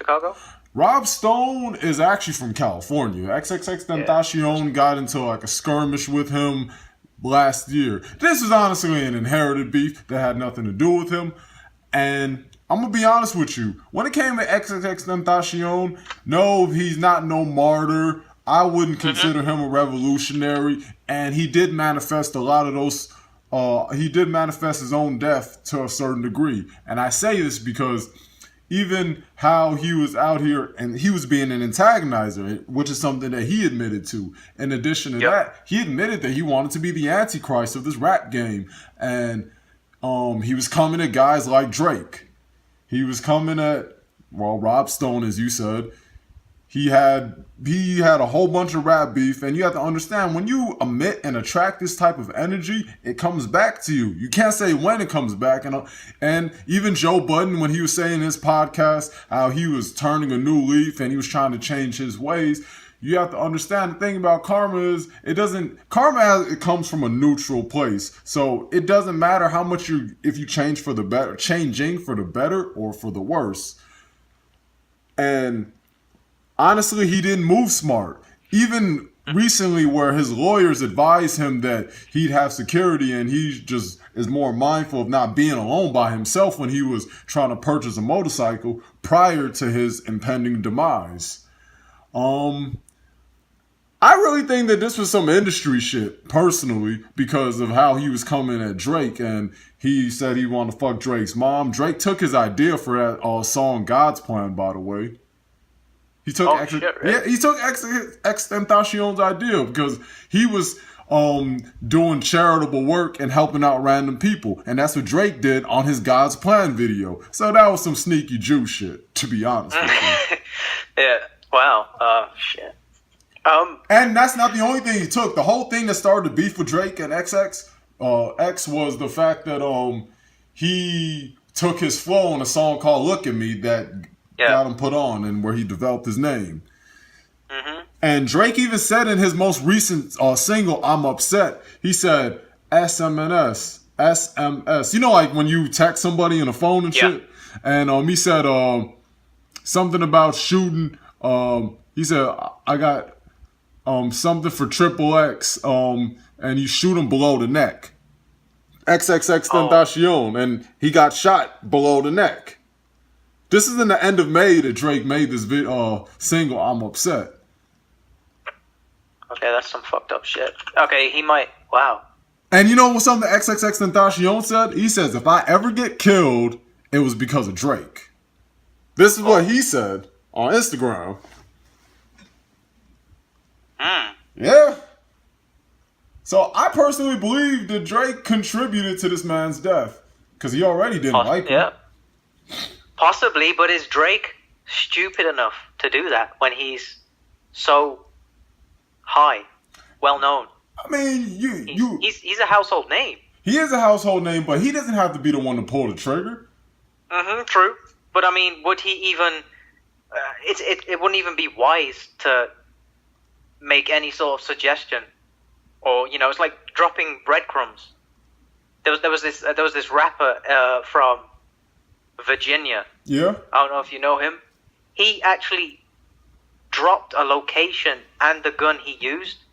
Chicago? Rob Stone is actually from California. XXXTentacion got into like a skirmish with him last year. This was honestly an inherited beef that had nothing to do with him. And I'm going to be honest with you. When it came to XXXTentacion, no, he's not no martyr. I wouldn't consider him a revolutionary. And he did manifest a lot of those. He did manifest his own death to a certain degree. And I say this because even how he was out here and he was being an antagonizer, which is something that he admitted to. In addition to that, he admitted that he wanted to be the Antichrist of this rap game. And he was coming at guys like Drake. He was coming at, well, Rob Stone, as you said. He had a whole bunch of rap beef, and you have to understand, when you emit and attract this type of energy, it comes back to you. You can't say when it comes back. And even Joe Budden, when he was saying in his podcast how he was turning a new leaf and he was trying to change his ways, you have to understand the thing about karma is it comes from a neutral place. So it doesn't matter how much if you change for the better, changing for the better or for the worse. And honestly, he didn't move smart. Even recently, where his lawyers advised him that he'd have security and he just is more mindful of not being alone by himself when he was trying to purchase a motorcycle prior to his impending demise. I really think that this was some industry shit, personally, because of how he was coming at Drake, and he said he wanted to fuck Drake's mom. Drake took his idea for that song God's Plan, by the way. He took XXXTentacion's idea because he was doing charitable work and helping out random people, and that's what Drake did on his God's Plan video. So that was some sneaky Jew shit, to be honest with you. Yeah. Wow. Shit. And that's not the only thing he took. The whole thing that started the beef with Drake and X was the fact that he took his flow on a song called "Look at Me" that got him put on, and where he developed his name. And Drake even said in his most recent single, "I'm Upset," he said SMS. You know, like when you text somebody on the phone and shit. And he said something about shooting. He said, "I got something for XXX, and you shoot him below the neck." XXXTentacion, and he got shot below the neck. This is in the end of May that Drake made this single, "I'm Upset." Okay, that's some fucked up shit. Okay, he might. Wow. And you know what something XXXTentacion said? He says, "If I ever get killed, it was because of Drake." This is what he said on Instagram. Yeah. So I personally believe that Drake contributed to this man's death because he already didn't like him. Yeah. Possibly, but is Drake stupid enough to do that when he's so high, well known? I mean, he's a household name. He is a household name, but he doesn't have to be the one to pull the trigger. True. But I mean, would he even? It wouldn't even be wise to make any sort of suggestion, or it's like dropping breadcrumbs. There was this rapper from Virginia. Yeah. I don't know if you know him. He actually dropped a location and the gun he used,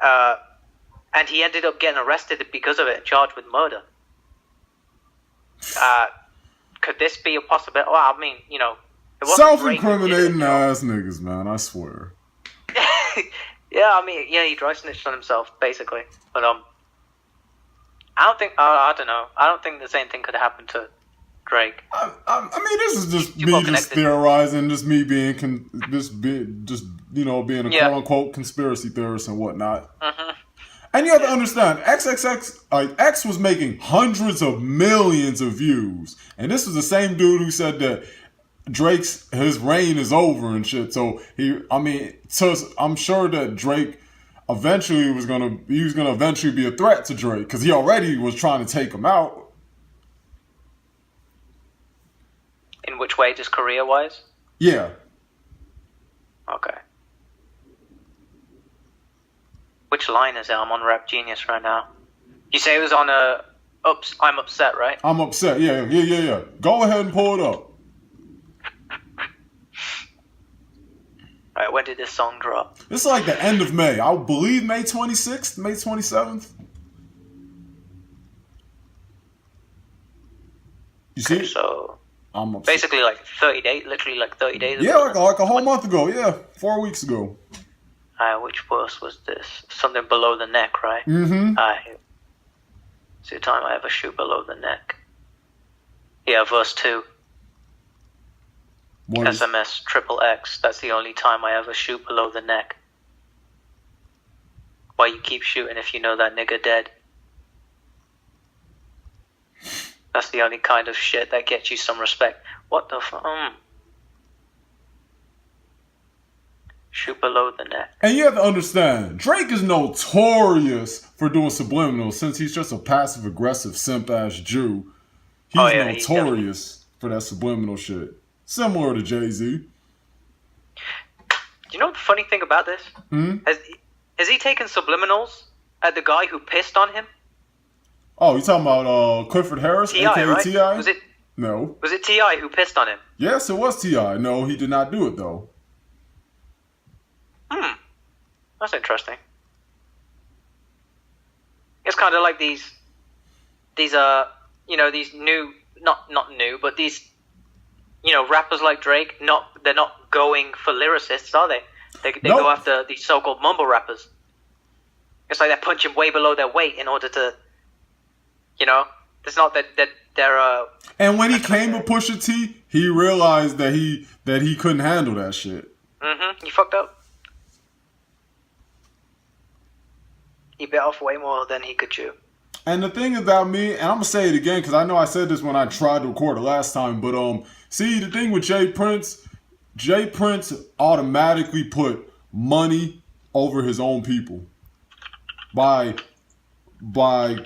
and he ended up getting arrested because of it and charged with murder. Could this be a possibility? Well, I mean, it wasn't self-incriminating ass niggas, man. I swear. Yeah, I mean, he dry snitched on himself, basically. But I don't think. I don't know. I don't think the same thing could happen to Drake. I mean, this is just me just theorizing, just me being being a quote unquote conspiracy theorist and whatnot. And you have to understand, X was making hundreds of millions of views, and this was the same dude who said that his reign is over and shit. So I'm sure that Drake eventually was gonna eventually be a threat to Drake because he already was trying to take him out. In which way, just career-wise? Yeah. Okay. Which line is it? I'm on Rap Genius right now. You say it was on I'm Upset, right? I'm Upset. Yeah. Go ahead and pull it up. when did this song drop? It's like the end of May. I believe May 26th, May 27th. You see? So I'm basically like 30 days, literally like 30 days ago. Yeah, like a whole month ago. Yeah, 4 weeks ago. Which verse was this? Something below the neck, right? Mm-hmm. It's the time I ever shoot below the neck. Yeah, verse 2. SMS XXX. That's the only time I ever shoot below the neck. Why you keep shooting if you know that nigga dead? That's the only kind of shit that gets you some respect. What the fuck? Shoot below the neck. And you have to understand, Drake is notorious for doing subliminals since he's just a passive-aggressive simp-ass Jew. He's notorious for that subliminal shit. Similar to Jay-Z. Do you know what the funny thing about this? Has he taken subliminals at the guy who pissed on him? Oh, you talking about Clifford Harris, T.I., right? T.I.? Was it? No. Was it T.I. who pissed on him? Yes, it was T.I. No, he did not do it, though. That's interesting. It's kind of like these new, not new, but these, rappers like Drake, they're not going for lyricists, are they? They go after these so-called mumble rappers. It's like they're punching way below their weight in order to, it's not that they're And when he came with Pusha T, he realized that he couldn't handle that shit. He fucked up. He bit off way more than he could chew. And the thing about me, and I'm gonna say it again because I know I said this when I tried to record it last time, but see, the thing with Jay Prince automatically put money over his own people by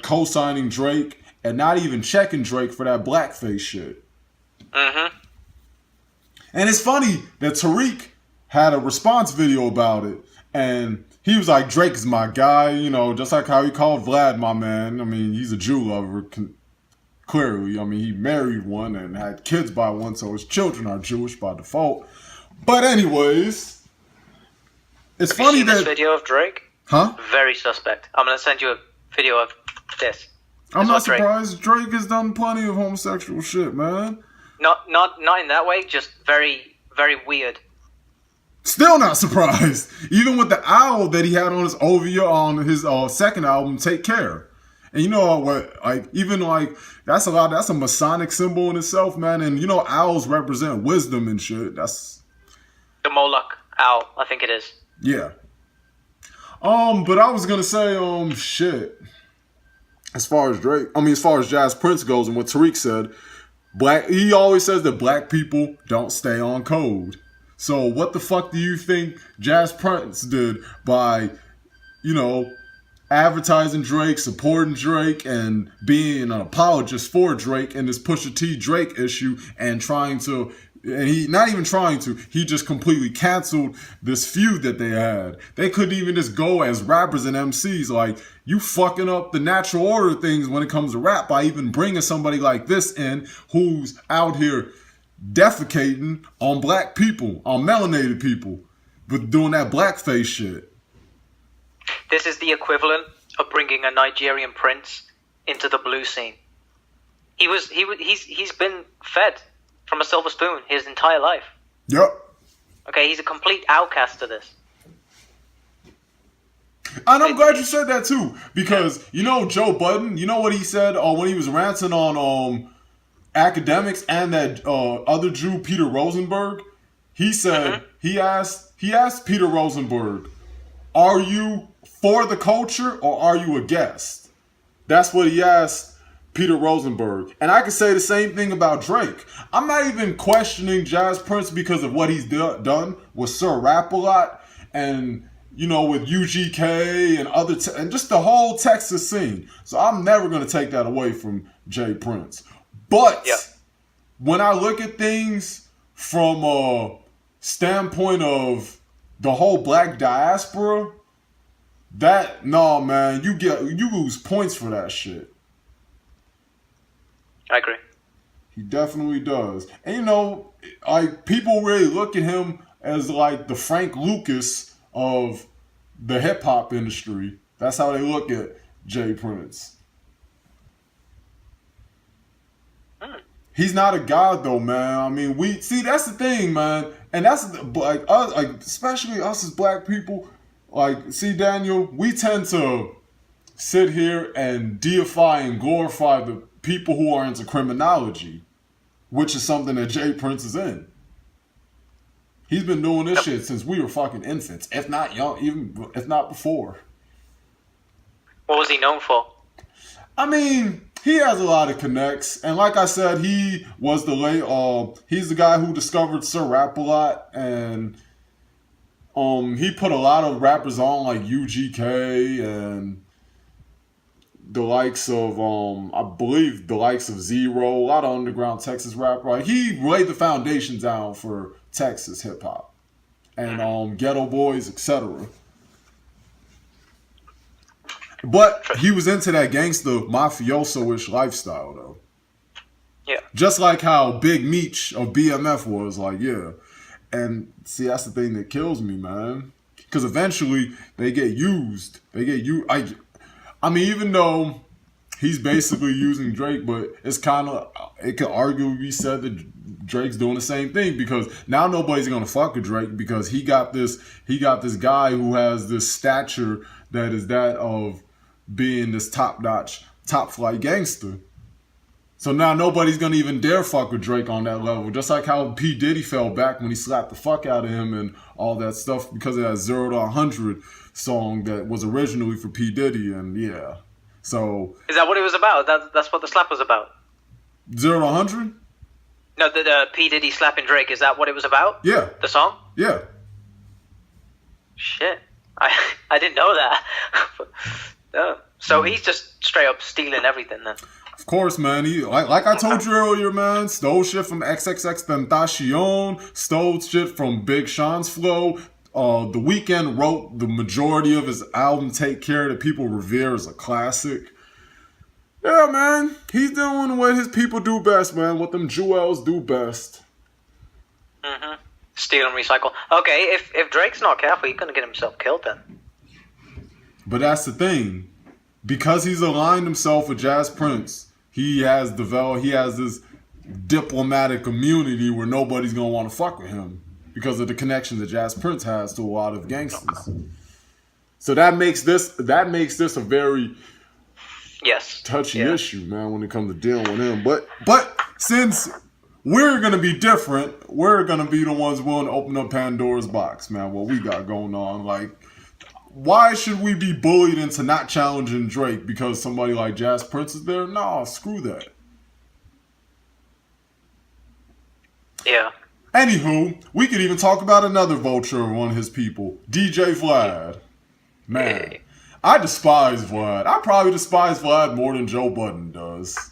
co-signing Drake and not even checking Drake for that blackface shit. And it's funny that Tariq had a response video about it, and he was like, Drake is my guy, just like how he called Vlad my man. I mean, he's a Jew lover, clearly. I mean, he married one and had kids by one, so his children are Jewish by default. But anyways, it's Have funny you seen this video of Drake? Huh? Very suspect. I'm going to send you a video of this. I'm not surprised. Drake has done plenty of homosexual shit, man. Not in that way, just very, very weird. Still not surprised. Even with the owl that he had on his OVO on his second album, Take Care. And you know what? That's a Masonic symbol in itself, man. And owls represent wisdom and shit. That's the Moloch owl, I think it is. Yeah. But I was gonna say, shit. As far as Jazz Prince goes, and what Tariq said, he always says that black people don't stay on code. So what the fuck do you think Jazz Prince did by, advertising Drake, supporting Drake, and being an apologist for Drake in this Pusha T Drake issue, and he just completely canceled this feud that they had. They couldn't even just go as rappers and MCs. Like, you fucking up the natural order of things when it comes to rap by even bringing somebody like this in who's out here defecating on black people, on melanated people, with doing that blackface shit. This is the equivalent of bringing a Nigerian prince into the blues scene. He's been fed from a silver spoon his entire life. Yep. Okay, he's a complete outcast to this. And I'm glad you said that too, because Joe Budden, you know what he said when he was ranting on Akademiks and that other Jew, Peter Rosenberg? He said he asked Peter Rosenberg, "Are you for the culture or are you a guest?" That's what he asked Peter Rosenberg. And I can say the same thing about Drake. I'm not even questioning Jazz Prince because of what he's done with Sir Rap-A-Lot and with UGK and and just the whole Texas scene. So I'm never going to take that away from Jay Prince. But when I look at things from a standpoint of the whole black diaspora, man, you lose points for that shit. I agree. He definitely does. And people really look at him as like the Frank Lucas of the hip hop industry. That's how they look at Jay Prince. He's not a god though, man. I mean, we see that's the thing, man, and that's like us, like especially us as black people. Like, see, Daniel, we tend to sit here and deify and glorify the people who are into criminology, which is something that Jay Prince is in. He's been doing this shit since we were fucking infants, if not young, even if not before. What was he known for? I mean, he has a lot of connects, and like I said, he was he's the guy who discovered Sir Rap-A-Lot, and he put a lot of rappers on like UGK and the likes of I believe the likes of Zero, a lot of underground Texas rap. Right, he laid the foundation down for Texas hip hop and Ghetto Boys, etc. But he was into that gangster mafioso-ish lifestyle, though. Yeah. Just like how Big Meech of BMF was, like, yeah. And see, that's the thing that kills me, man. Because eventually they get used. I mean, even though he's basically using Drake, but it could arguably be said that Drake's doing the same thing, because now nobody's gonna fuck with Drake because he got this guy who has this stature that is that of being this top-notch, top-flight gangster. So now nobody's gonna even dare fuck with Drake on that level. Just like how P. Diddy fell back when he slapped the fuck out of him and all that stuff because of that 0 to 100 song that was originally for P. Diddy, and yeah. So is that what it was about? That's what the slap was about. 0 to 100? No, the P. Diddy slapping Drake. Is that what it was about? Yeah. The song? Yeah. Shit, I didn't know that. No. So he's just straight up stealing everything then. Of course, man. He like I told you earlier, man. Stole shit from XXXTentacion. Stole shit from Big Sean's flow. The Weeknd wrote the majority of his album "Take Care" that people revere as a classic. Yeah, man. He's doing what his people do best, man. What them jewels do best. Mm-hmm. Steal and recycle. Okay, if Drake's not careful, he's gonna get himself killed then. But that's the thing. Because he's aligned himself with Jazz Prince, he has this diplomatic immunity where nobody's gonna want to fuck with him because of the connection that Jazz Prince has to a lot of gangsters. So that makes this a very touchy issue, man, when it comes to dealing with him. But since we're gonna be different, we're gonna be the ones willing to open up Pandora's box, man. What we got going on, like. Why should we be bullied into not challenging Drake because somebody like Jazz Prince is there? No, screw that. Yeah. Anywho, we could even talk about another vulture of one of his people, DJ Vlad. Man, hey. I despise Vlad. I probably despise Vlad more than Joe Budden does.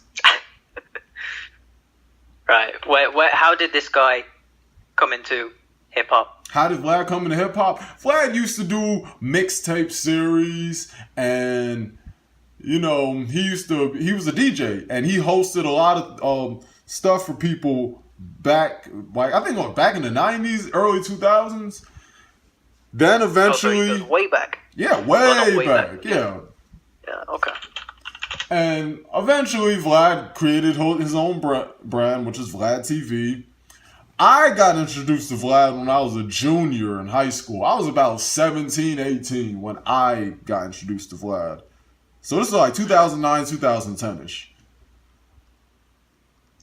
Right. How did this guy come into hip-hop? How did Vlad come into hip-hop? Vlad used to do mixtape series, and, you know, he was a DJ, and he hosted a lot of stuff for people back in the 90s, early 2000s. Then eventually... so way back. Yeah, way back. Yeah. Yeah, okay. And eventually Vlad created his own brand, which is Vlad TV. I got introduced to Vlad when I was a junior in high school. I was about 17, 18 when I got introduced to Vlad. So this is like 2009, 2010-ish.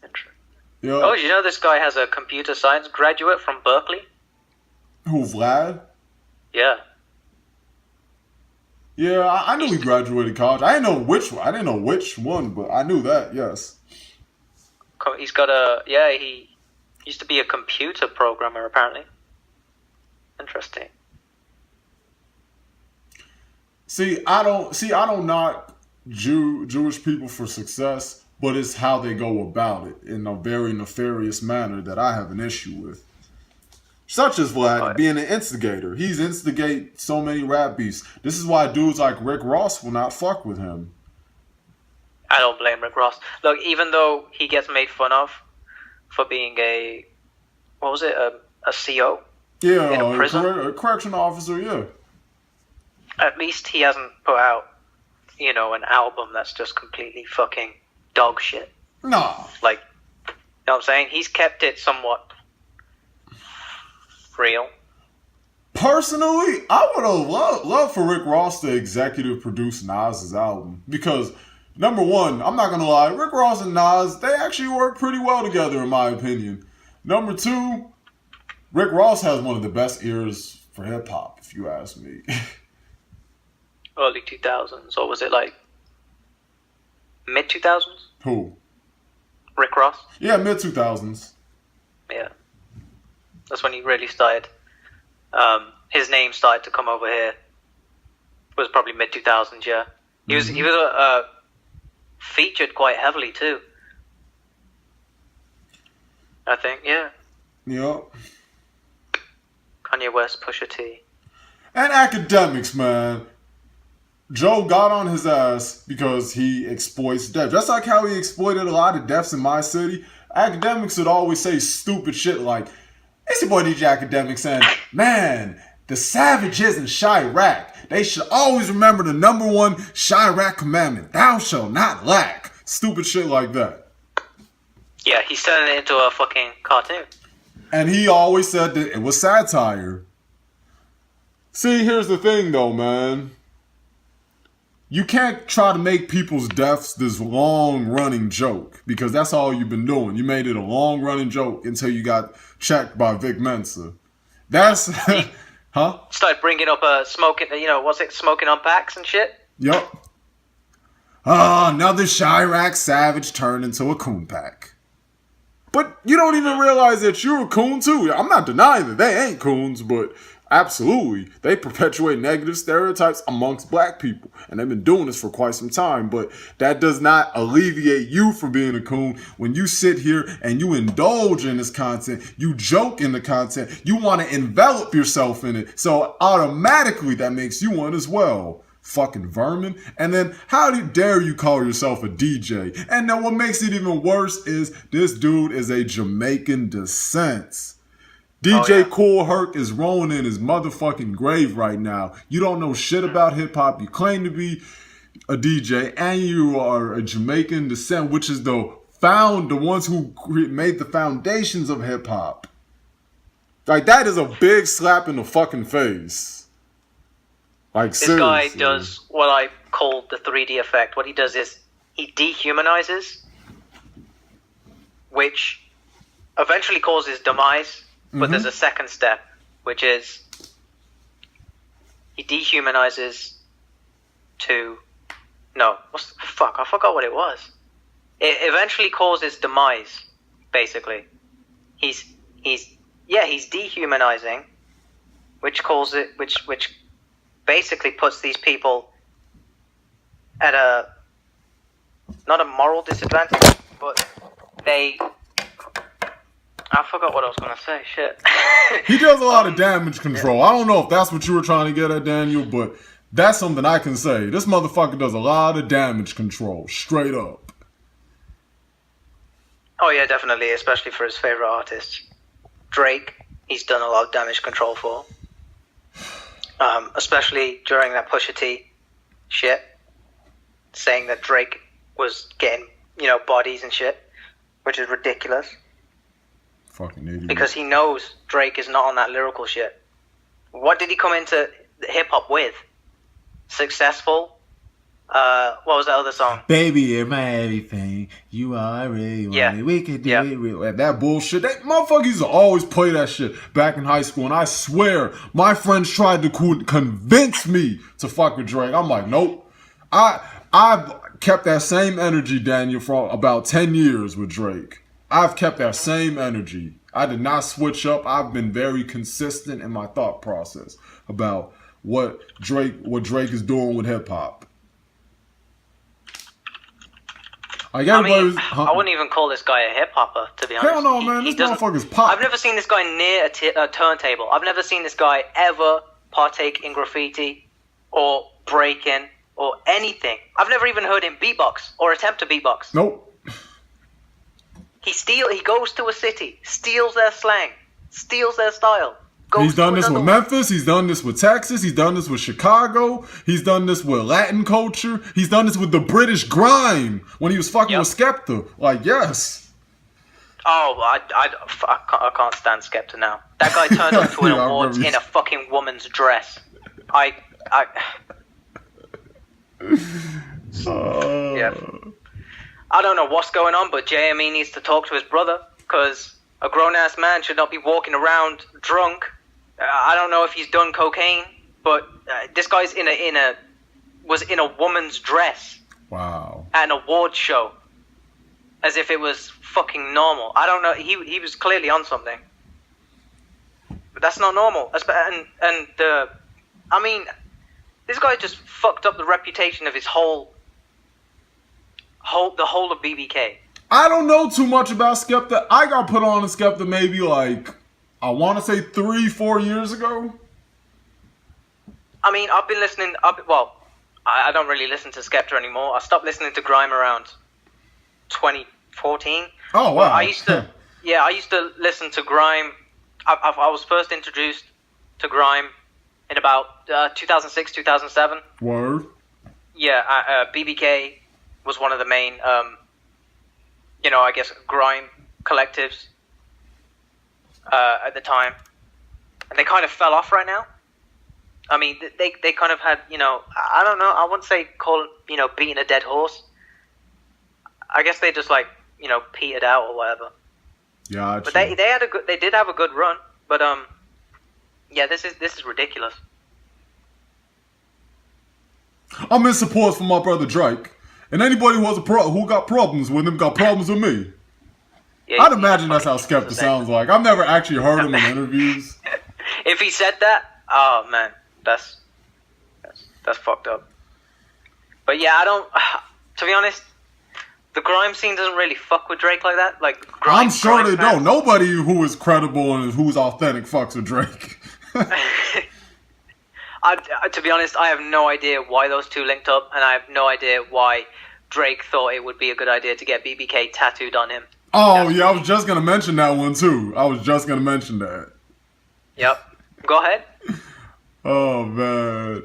Interesting. Yeah. Oh, you know this guy has a computer science graduate from Berkeley? Who, Vlad? Yeah. Yeah, I knew he graduated college. I didn't know which one, but I knew that, yes. He's got he used to be a computer programmer, apparently. Interesting. See, I don't knock Jewish people for success, but it's how they go about it in a very nefarious manner that I have an issue with. Such as Vlad being an instigator. He's instigate so many rap beefs. This is why dudes like Rick Ross will not fuck with him. I don't blame Rick Ross. Look, even though he gets made fun of for being a CO? Yeah, in a prison. a correction officer, yeah. At least he hasn't put out, an album that's just completely fucking dog shit. Nah. Like, you know what I'm saying? He's kept it somewhat real. Personally, I would have loved for Rick Ross to executive produce Nas's album. Because, number one, I'm not going to lie, Rick Ross and Nas, they actually work pretty well together in my opinion. Number two, Rick Ross has one of the best ears for hip-hop, if you ask me. Early 2000s, or was it like mid-2000s? Who? Rick Ross? Yeah, mid-2000s. Yeah. That's when he really started. His name started to come over here. It was probably mid-2000s, yeah. He was featured quite heavily too. I think, yeah. Yep. Kanye West, Pusha T. And Akademiks, man. Joe got on his ass because he exploits deaf. Just like how he exploited a lot of deafs in my city, Akademiks would always say stupid shit like, it's your boy DJ Akademiks and, man, the savages in Chirac, they should always remember the number one Chirac commandment, thou shalt not lack. Stupid shit like that. Yeah, he's turning it into a fucking cartoon. And he always said that it was satire. See, here's the thing though, man. You can't try to make people's deaths this long-running joke because that's all you've been doing. You made it a long-running joke until you got checked by Vic Mensa. That's, huh? Started bringing up smoking, smoking on packs and shit? Yup. Another Chirac savage turned into a coon pack. But you don't even realize that you're a coon too. I'm not denying that they ain't coons, but absolutely, they perpetuate negative stereotypes amongst black people. And they've been doing this for quite some time. But that does not alleviate you from being a coon. When you sit here and you indulge in this content, you joke in the content, you want to envelop yourself in it. So automatically that makes you one as well. Fucking vermin. And then how dare you call yourself a DJ? And then what makes it even worse is this dude is a Jamaican descent. DJ Kool Herc is rolling in his motherfucking grave right now. You don't know shit about hip-hop. You claim to be a DJ, and you are a Jamaican descent, which is the ones who made the foundations of hip-hop. Like, that is a big slap in the fucking face. Like, this seriously. guy does what I call the 3D effect. What he does is he dehumanizes, which eventually causes demise. But there's a second step, which is he dehumanizes to... No, fuck, I forgot what it was. It eventually causes demise, basically. He's dehumanizing, which basically puts these people at not a moral disadvantage, but I forgot what I was going to say. Shit. He does a lot of damage control. I don't know if that's what you were trying to get at, Daniel, but that's something I can say. This motherfucker does a lot of damage control. Straight up. Oh, yeah, definitely. Especially for his favorite artists. Drake, he's done a lot of damage control for. Especially during that Pusha T shit. Saying that Drake was getting, bodies and shit. Which is ridiculous. Fucking idiot. Because he knows Drake is not on that lyrical shit. What did he come into hip-hop with? Successful? What was that other song? Baby, you're my everything. You are really yeah. We could do it real. That bullshit. That motherfuckers used to always play that shit back in high school. And I swear, my friends tried to convince me to fuck with Drake. I'm like, nope. I've kept that same energy, Daniel, for about 10 years with Drake. I've kept that same energy. I did not switch up. I've been very consistent in my thought process about what Drake is doing with hip hop. Like I wouldn't even call this guy a hip hopper, to be honest. Hell no, man. This motherfucker's pop. I've never seen this guy near a turntable. I've never seen this guy ever partake in graffiti or break-in or anything. I've never even heard him beatbox or attempt to beatbox. Nope. He goes to a city, steals their slang, steals their style. goes He's done to this another with one. Memphis. He's done this with Texas. He's done this with Chicago. He's done this with Latin culture. He's done this with the British grime when he was fucking with Skepta. Like, yes. Oh, I can't stand Skepta now. That guy turned up to an awards in a fucking woman's dress. Yeah. I don't know what's going on, but JME needs to talk to his brother, because a grown-ass man should not be walking around drunk. I don't know if he's done cocaine, but this guy's was in a woman's dress. Wow. At an award show. As if it was fucking normal. I don't know. He was clearly on something. But that's not normal. I mean, this guy just fucked up the reputation of his the whole of BBK. I don't know too much about Skepta. I got put on to Skepta maybe like, I want to say 3-4 years ago. I mean, I've been listening. I don't really listen to Skepta anymore. I stopped listening to grime around 2014. Oh wow! I used to listen to grime. I was first introduced to grime in about 2006, 2007. Word. Yeah, BBK was one of the main, I guess, grime collectives at the time, and they kind of fell off right now. I mean, they kind of had, I don't know, I wouldn't say beating a dead horse. I guess they just petered out or whatever. Yeah, but they did have a good run, but yeah, this is ridiculous. I'm in support for my brother Drake, and anybody who has who got problems with him got problems with me. Yeah, I'd imagine that's how Skepta sounds like. I've never actually heard him in interviews. If he said that, oh man, that's fucked up. But yeah, I don't. To be honest, the grime scene doesn't really fuck with Drake like that. Like, I'm sure they don't. Nobody who is credible and who's authentic fucks with Drake. To be honest, I have no idea why those two linked up, and I have no idea why Drake thought it would be a good idea to get BBK tattooed on him. Oh, yeah, I was just going to mention that one, too. I was just going to mention that. Yep. Go ahead. Oh, man.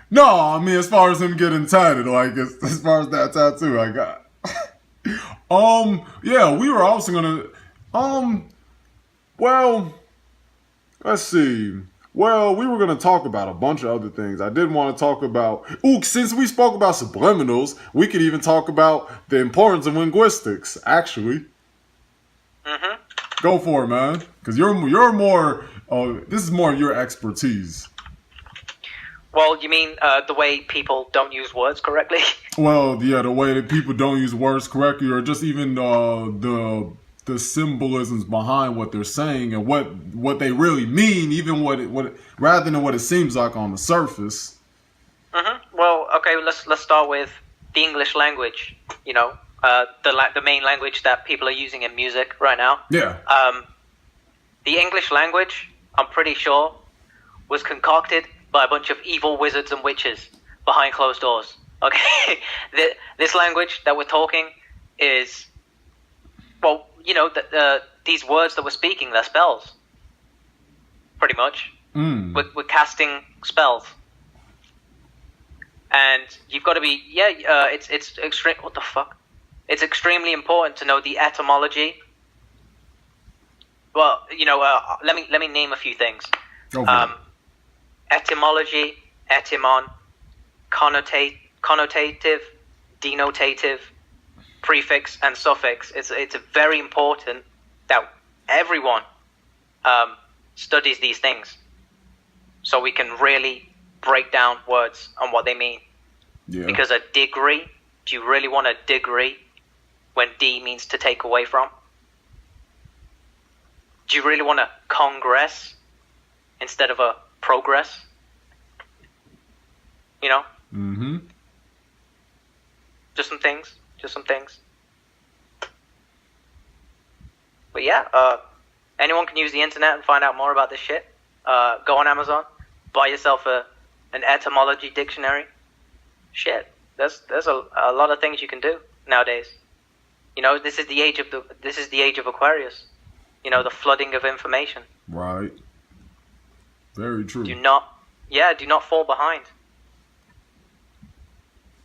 No, I mean, as far as him getting tatted, like, as far as that tattoo I got. Yeah, we were also going to, well, let's see. Well, we were going to talk about a bunch of other things. I did want to talk about... since we spoke about subliminals, we could even talk about the importance of linguistics, actually. Mm-hmm. Go for it, man. Because you're more... this is more of your expertise. Well, you mean the way people don't use words correctly? Well, yeah, the way that people don't use words correctly, or just even the symbolisms behind what they're saying and what they really mean, even what rather than what it seems like on the surface. Mm-hmm. Well, okay, let's start with the English language. The main language that people are using in music right now. Yeah. The English language, I'm pretty sure, was concocted by a bunch of evil wizards and witches behind closed doors. Okay, this language that we're talking is, well, these words that we're speaking, they're spells. Pretty much. We're casting spells. And you've got to be, it's extreme. What the fuck? It's extremely important to know the etymology. Well, let me name a few things. Okay. Etymology, etymon, connotative, denotative, prefix, and suffix. It's very important that everyone studies these things, so we can really break down words and what they mean. Yeah. Because a degree, do you really want a degree when D means to take away from? Do you really want a congress instead of a progress? Mm-hmm. Just some things. But yeah, anyone can use the internet and find out more about this shit. Go on Amazon, buy yourself an etymology dictionary. Shit, there's a lot of things you can do nowadays. This is the age of Aquarius. The flooding of information. Right. Very true. Do not fall behind.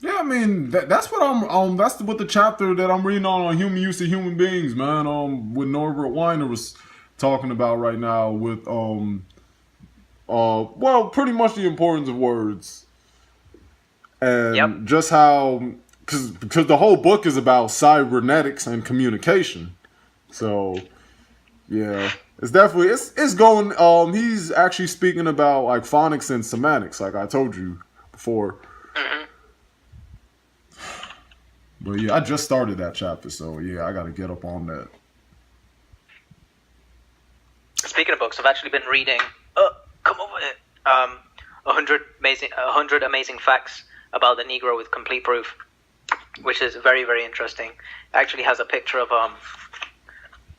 Yeah, I mean that's what that's what the chapter that I'm reading on human use of human beings, man. What Norbert Weiner was talking about right now with well, pretty much the importance of words and just how because the whole book is about cybernetics and communication. So yeah, it's definitely it's going. He's actually speaking about like phonics and semantics, like I told you before. But yeah, I just started that chapter, so yeah, I got to get up on that. Speaking of books, I've actually been reading. Come over here. 100 amazing facts about the Negro with complete proof, which is very, very interesting. It actually has a picture of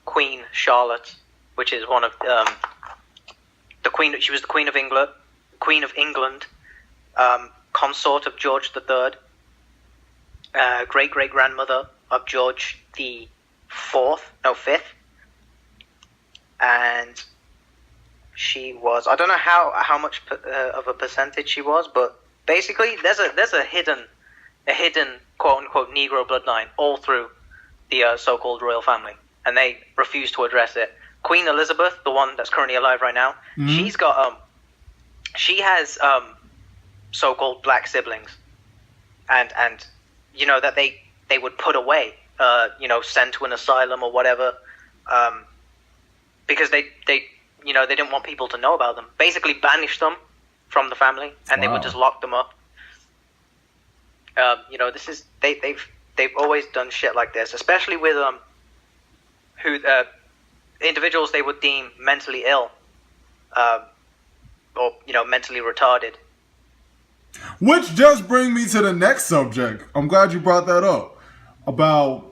Queen Charlotte, which is one of the Queen. She was the Queen of England, consort of George III. Great-great-grandmother of George the fifth, and she was, I don't know how much of a percentage she was, but basically there's a hidden quote-unquote Negro bloodline all through the so-called royal family, and they refuse to address it. Queen Elizabeth, the one that's currently alive right now, she has so-called black siblings, and you know, that they would put away, send to an asylum or whatever, because they didn't want people to know about them. Basically banished them from the family, and they would just lock them up. This is they've always done shit like this, especially with individuals they would deem mentally ill, or mentally retarded. Which just brings me to the next subject. I'm glad you brought that up. For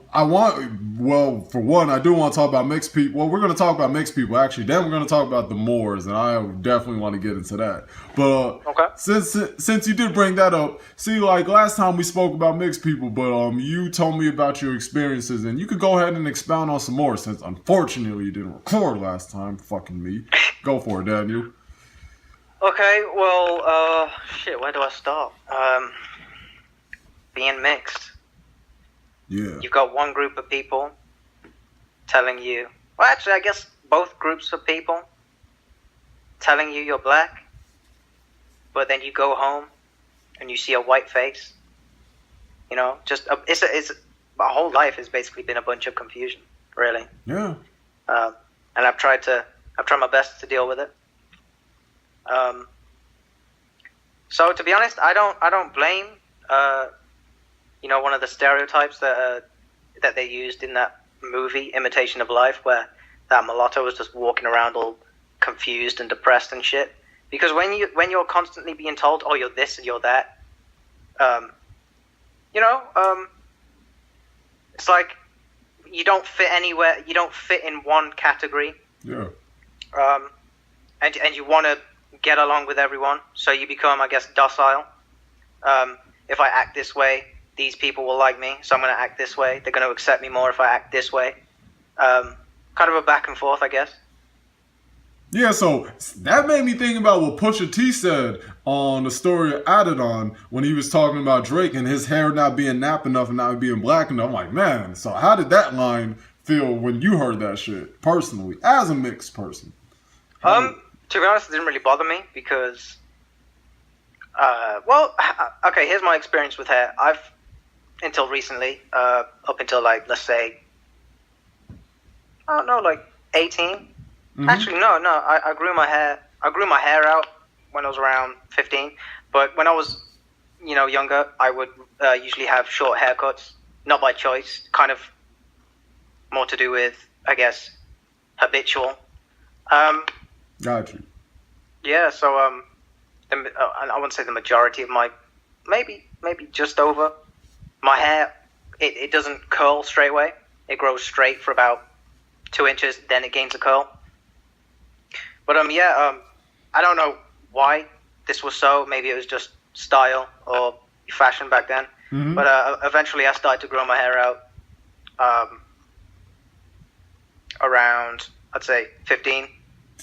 one, I do want to talk about mixed people. Well, we're going to talk about mixed people, actually. Then we're going to talk about the Moors, and I definitely want to get into that. But okay. Since you did bring that up, see, like last time we spoke about mixed people, but you told me about your experiences, and you could go ahead and expound on some more, since unfortunately you didn't record last time. Fucking me. Go for it, Daniel. Okay, well, where do I start? Being mixed. Yeah. You've got one group of people telling you... Well, actually, I guess both groups of people telling you you're black, but then you go home and you see a white face. My whole life has basically been a bunch of confusion, really. Yeah. And I've tried my best to deal with it. So to be honest, I don't blame one of the stereotypes that they used in that movie Imitation of Life, where that mulatto was just walking around all confused and depressed and shit. Because when you're constantly being told, oh, you're this and you're that, it's like you don't fit anywhere. You don't fit in one category. Yeah. And you want to get along with everyone, so you become, I guess, docile. If I act this way, these people will like me, so I'm going to act this way. They're going to accept me more if I act this way. Kind of a back and forth, I guess. Yeah, so that made me think about what Pusha T said on the story of Adidon when he was talking about Drake and his hair not being nap enough and not being black enough. I'm like, man, so how did that line feel when you heard that shit, personally, as a mixed person? To be honest, it didn't really bother me because, okay, here's my experience with hair. Until recently, up until let's say, I don't know, 18. Mm-hmm. Actually, no, I grew my hair out when I was around 15. But when I was, younger, I would usually have short haircuts, not by choice, kind of more to do with, I guess, habitual. Got you. Yeah, so I wouldn't say the majority of maybe just over. My hair, it doesn't curl straight away. It grows straight for about 2 inches, then it gains a curl. But I don't know why this was so. Maybe it was just style or fashion back then. Mm-hmm. But eventually I started to grow my hair out around, I'd say, 15.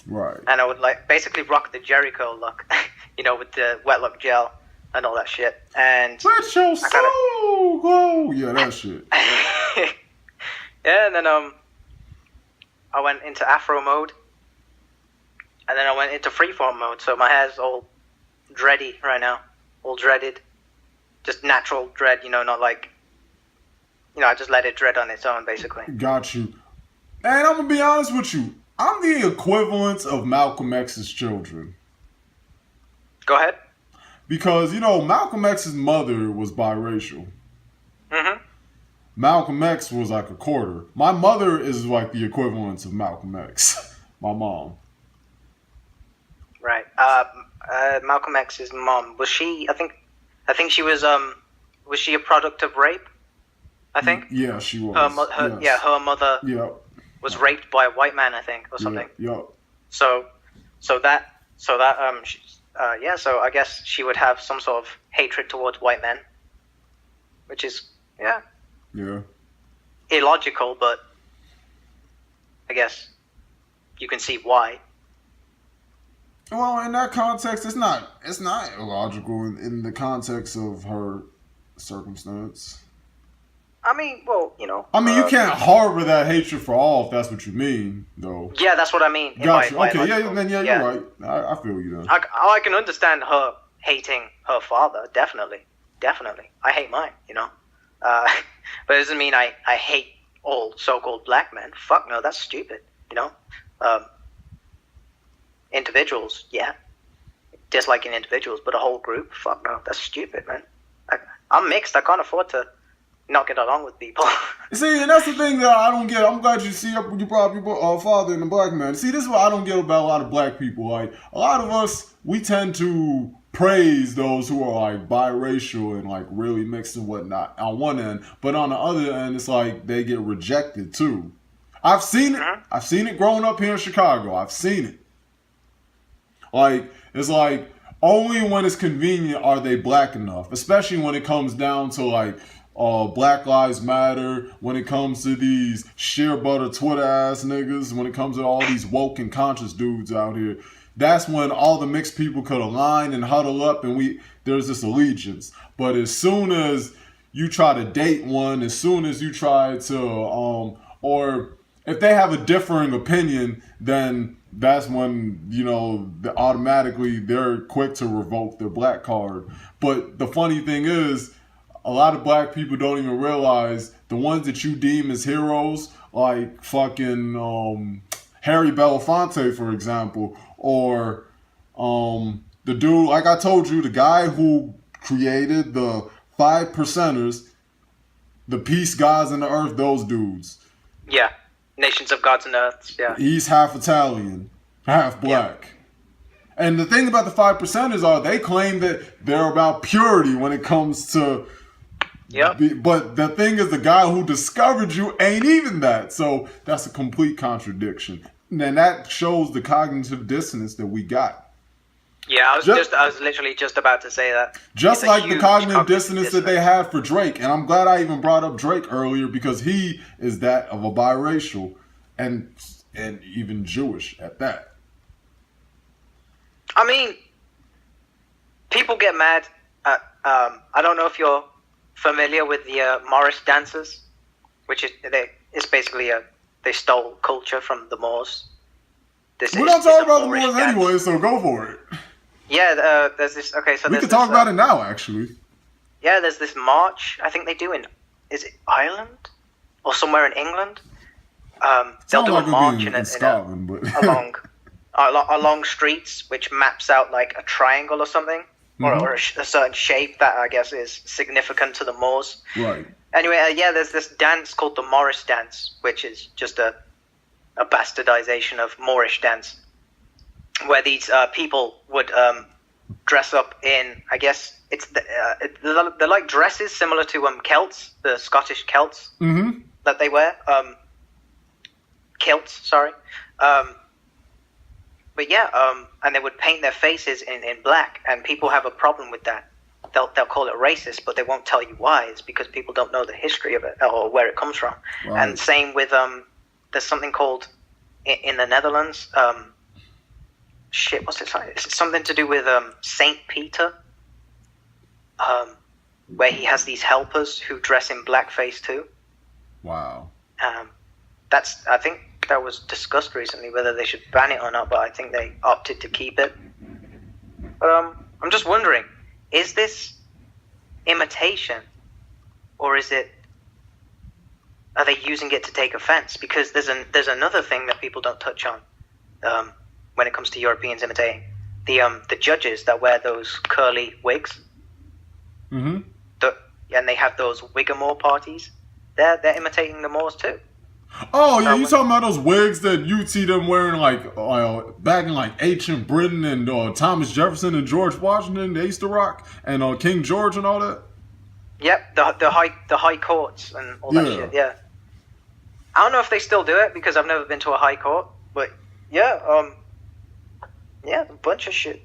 Right. And I would like basically rock the Jericho look, with the wet look gel and all that shit. And let your soul go. Yeah, that shit. Yeah, and then I went into Afro mode, and then I went into freeform mode. So my hair's all dready right now, all dreaded, just natural dread. Not like, I just let it dread on its own, basically. Got you. And I'm gonna be honest with you. I'm the equivalent of Malcolm X's children. Go ahead. Because, Malcolm X's mother was biracial. Mm-hmm. Malcolm X was like a quarter. My mother is like the equivalent of Malcolm X. My mom. Right. Malcolm X's mom, was she, I think she was she a product of rape? I think? Yeah, she was. Her mother was raped by a white man, I think, or something. Yeah. So I guess she would have some sort of hatred towards white men, which is illogical, but I guess you can see why. Well, in that context, it's not illogical in the context of her circumstance. I mean, well, you can't harbor that hatred for all, if that's what you mean, though. Yeah, that's what I mean. Gotcha. Okay, you're right. I feel you then. I can understand her hating her father, definitely. I hate mine, but it doesn't mean I hate all so-called black men. Fuck no, that's stupid, Individuals, disliking individuals, but a whole group, fuck no, that's stupid, man. I'm mixed. I can't afford to not get along with people. See, and that's the thing that I don't get. I'm glad you brought your father and the black man. See, this is what I don't get about a lot of black people. Like, a lot of us, we tend to praise those who are like biracial and like really mixed and whatnot on one end, but on the other end, it's like they get rejected too. I've seen it. I've seen it growing up here in Chicago. I've seen it. Like, it's like only when it's convenient are they black enough, especially when it comes down to like Black Lives Matter, when it comes to these sheer butter Twitter ass niggas, when it comes to all these woke and conscious dudes out here. That's when all the mixed people could align and huddle up and there's this allegiance. But as soon as you try to date one, as soon as you try to, or if they have a differing opinion, then that's when, automatically they're quick to revoke their black card. But the funny thing is, a lot of black people don't even realize the ones that you deem as heroes, like fucking Harry Belafonte, for example, or the dude, like I told you, the guy who created the 5%ers, the peace gods and the earth, those dudes. Yeah, Nations of Gods and Earths, yeah. He's half Italian, half black. Yeah. And the thing about the 5%ers are they claim that they're about purity when it comes to... Yeah. But the thing is, the guy who discovered you ain't even that. So that's a complete contradiction. And that shows the cognitive dissonance that we got. Yeah, I was literally just about to say that. Just like the cognitive dissonance that they have for Drake. And I'm glad I even brought up Drake earlier because he is that of a biracial and even Jewish at that. I mean, people get mad at, I don't know if you're familiar with the Morris dancers, which is basically they stole culture from the Moors. We're not talking about the Moors anyway, so go for it. Yeah, there's this. Okay, so we can talk about it now, actually. Yeah, there's this march. I think they do is it Ireland or somewhere in England? They'll do a march in Scotland, along streets, which maps out like a triangle or something. Or a certain shape that I guess is significant to the Moors. Right. Anyway, there's this dance called the Morris dance, which is just a bastardization of Moorish dance, where these people would dress up in, I guess they're like dresses similar to Celts, the Scottish Celts that they wear. Kilts, sorry. But and they would paint their faces in black, and people have a problem with that. They'll call it racist, but they won't tell you why. It's because people don't know the history of it or where it comes from. Right. And same with there's something called in the Netherlands, shit, what's it? Is it something to do with Saint Peter? Where he has these helpers who dress in blackface too. Wow. I think that was discussed recently whether they should ban it or not, but I think they opted to keep it. But I'm just wondering, is this imitation, or are they using it to take offense? Because there's another thing that people don't touch on when it comes to Europeans imitating the judges that wear those curly wigs. Mm-hmm. And they have those Wigamore parties. They're imitating the Moors too. Oh yeah, you talking about those wigs that you'd see them wearing like back in like ancient Britain and Thomas Jefferson and George Washington, they used to rock, and King George and all that. Yep, the high courts and all that shit. Yeah, I don't know if they still do it because I've never been to a high court, but yeah, a bunch of shit,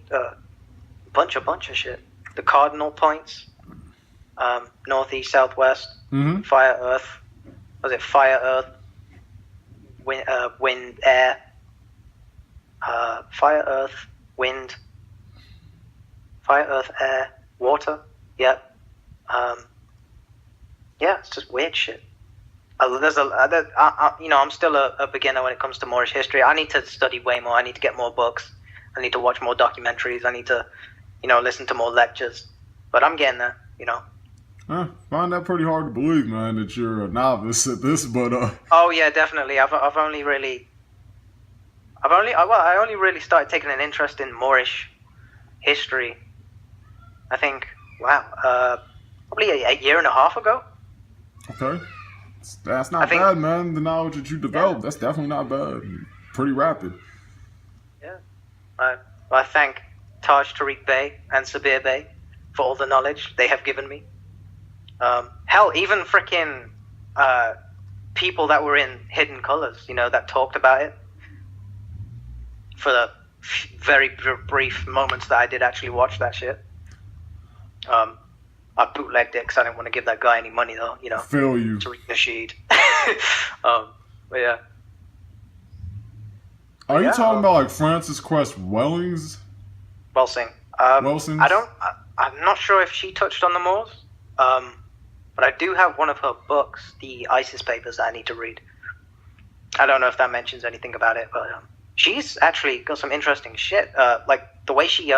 bunch of shit. The cardinal points, northeast, southwest, fire, earth. Was it fire, earth? Wind, air, fire, earth, wind, fire, earth, air, water. Yeah, it's just weird shit. I'm still a beginner when it comes to Moorish history. I need to study way more. I need to get more books. I need to watch more documentaries. I need to, listen to more lectures. But I'm getting there. I find that pretty hard to believe, man, that you're a novice at this, but Oh yeah, definitely. I only really started taking an interest in Moorish history. I think, probably a year and a half ago. Okay, that's not bad, man. The knowledge that you developed, that's definitely not bad. Pretty rapid. Yeah, I thank Taj Tariq Bey and Sabir Bey for all the knowledge they have given me. Hell, even freaking people that were in Hidden Colors, that talked about it for the very brief moments that I did actually watch that shit. I bootlegged it because I didn't want to give that guy any money, though. Feel you. Tariq Nasheed. But yeah. Are you talking about like Frances Cress Wellings? Welsing. Welsing? I'm not sure if she touched on the Moors. But I do have one of her books, the ISIS papers, that I need to read. I don't know if that mentions anything about it, but she's actually got some interesting shit. Like the way she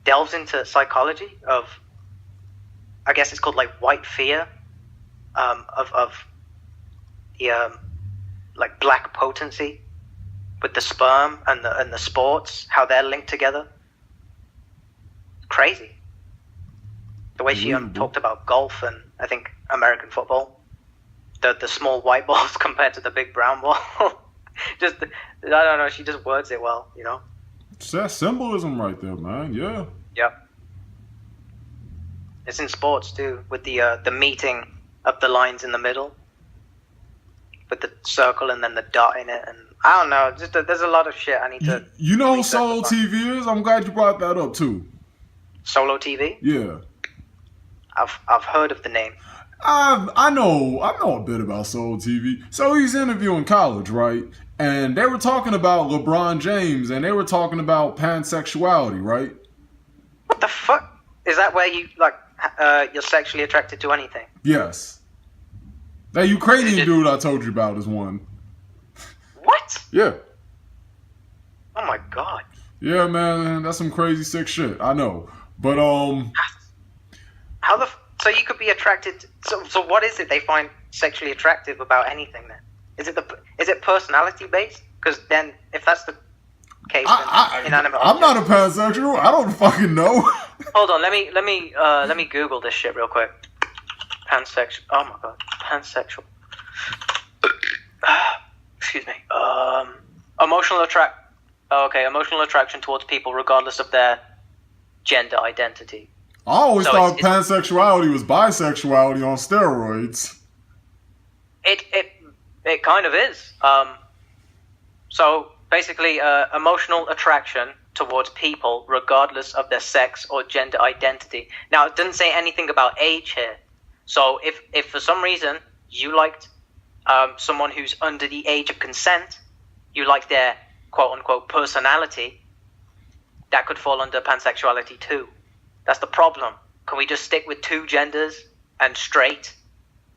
delves into psychology of, I guess it's called like white fear, of the like black potency with the sperm and the sports, how they're linked together. Crazy. The way she talked about golf and I think American football, the small white balls compared to the big brown ball. I don't know. She just words it well, It's that symbolism right there, man. Yeah. Yep. It's in sports too, with the meeting of the lines in the middle, with the circle and then the dot in it, and I don't know. There's a lot of shit I need to. You know who Solo TV is? I'm glad you brought that up too. Solo TV? Yeah. I've heard of the name. I know a bit about Solo TV. So he's interviewing college, right? And they were talking about LeBron James, and they were talking about pansexuality, right? What the fuck? Is that where you you're sexually attracted to anything? Yes. That Ukrainian dude I told you about is one. What? Yeah. Oh my god. Yeah, man, that's some crazy sick shit. I know, but so you could be attracted. So what is it they find sexually attractive about anything then? Is it personality based? Because then if that's the case, inanimate I'm not a pansexual. I don't fucking know. Hold on, let me Google this shit real quick. Pansexual. Oh my god, pansexual. Excuse me. Emotional attraction towards people regardless of their gender identity. I always thought pansexuality was bisexuality on steroids. It kind of is. So basically, emotional attraction towards people regardless of their sex or gender identity. Now, it doesn't say anything about age here. So if for some reason you liked someone who's under the age of consent, you like their quote unquote personality, that could fall under pansexuality too. That's the problem. Can we just stick with 2 genders and straight?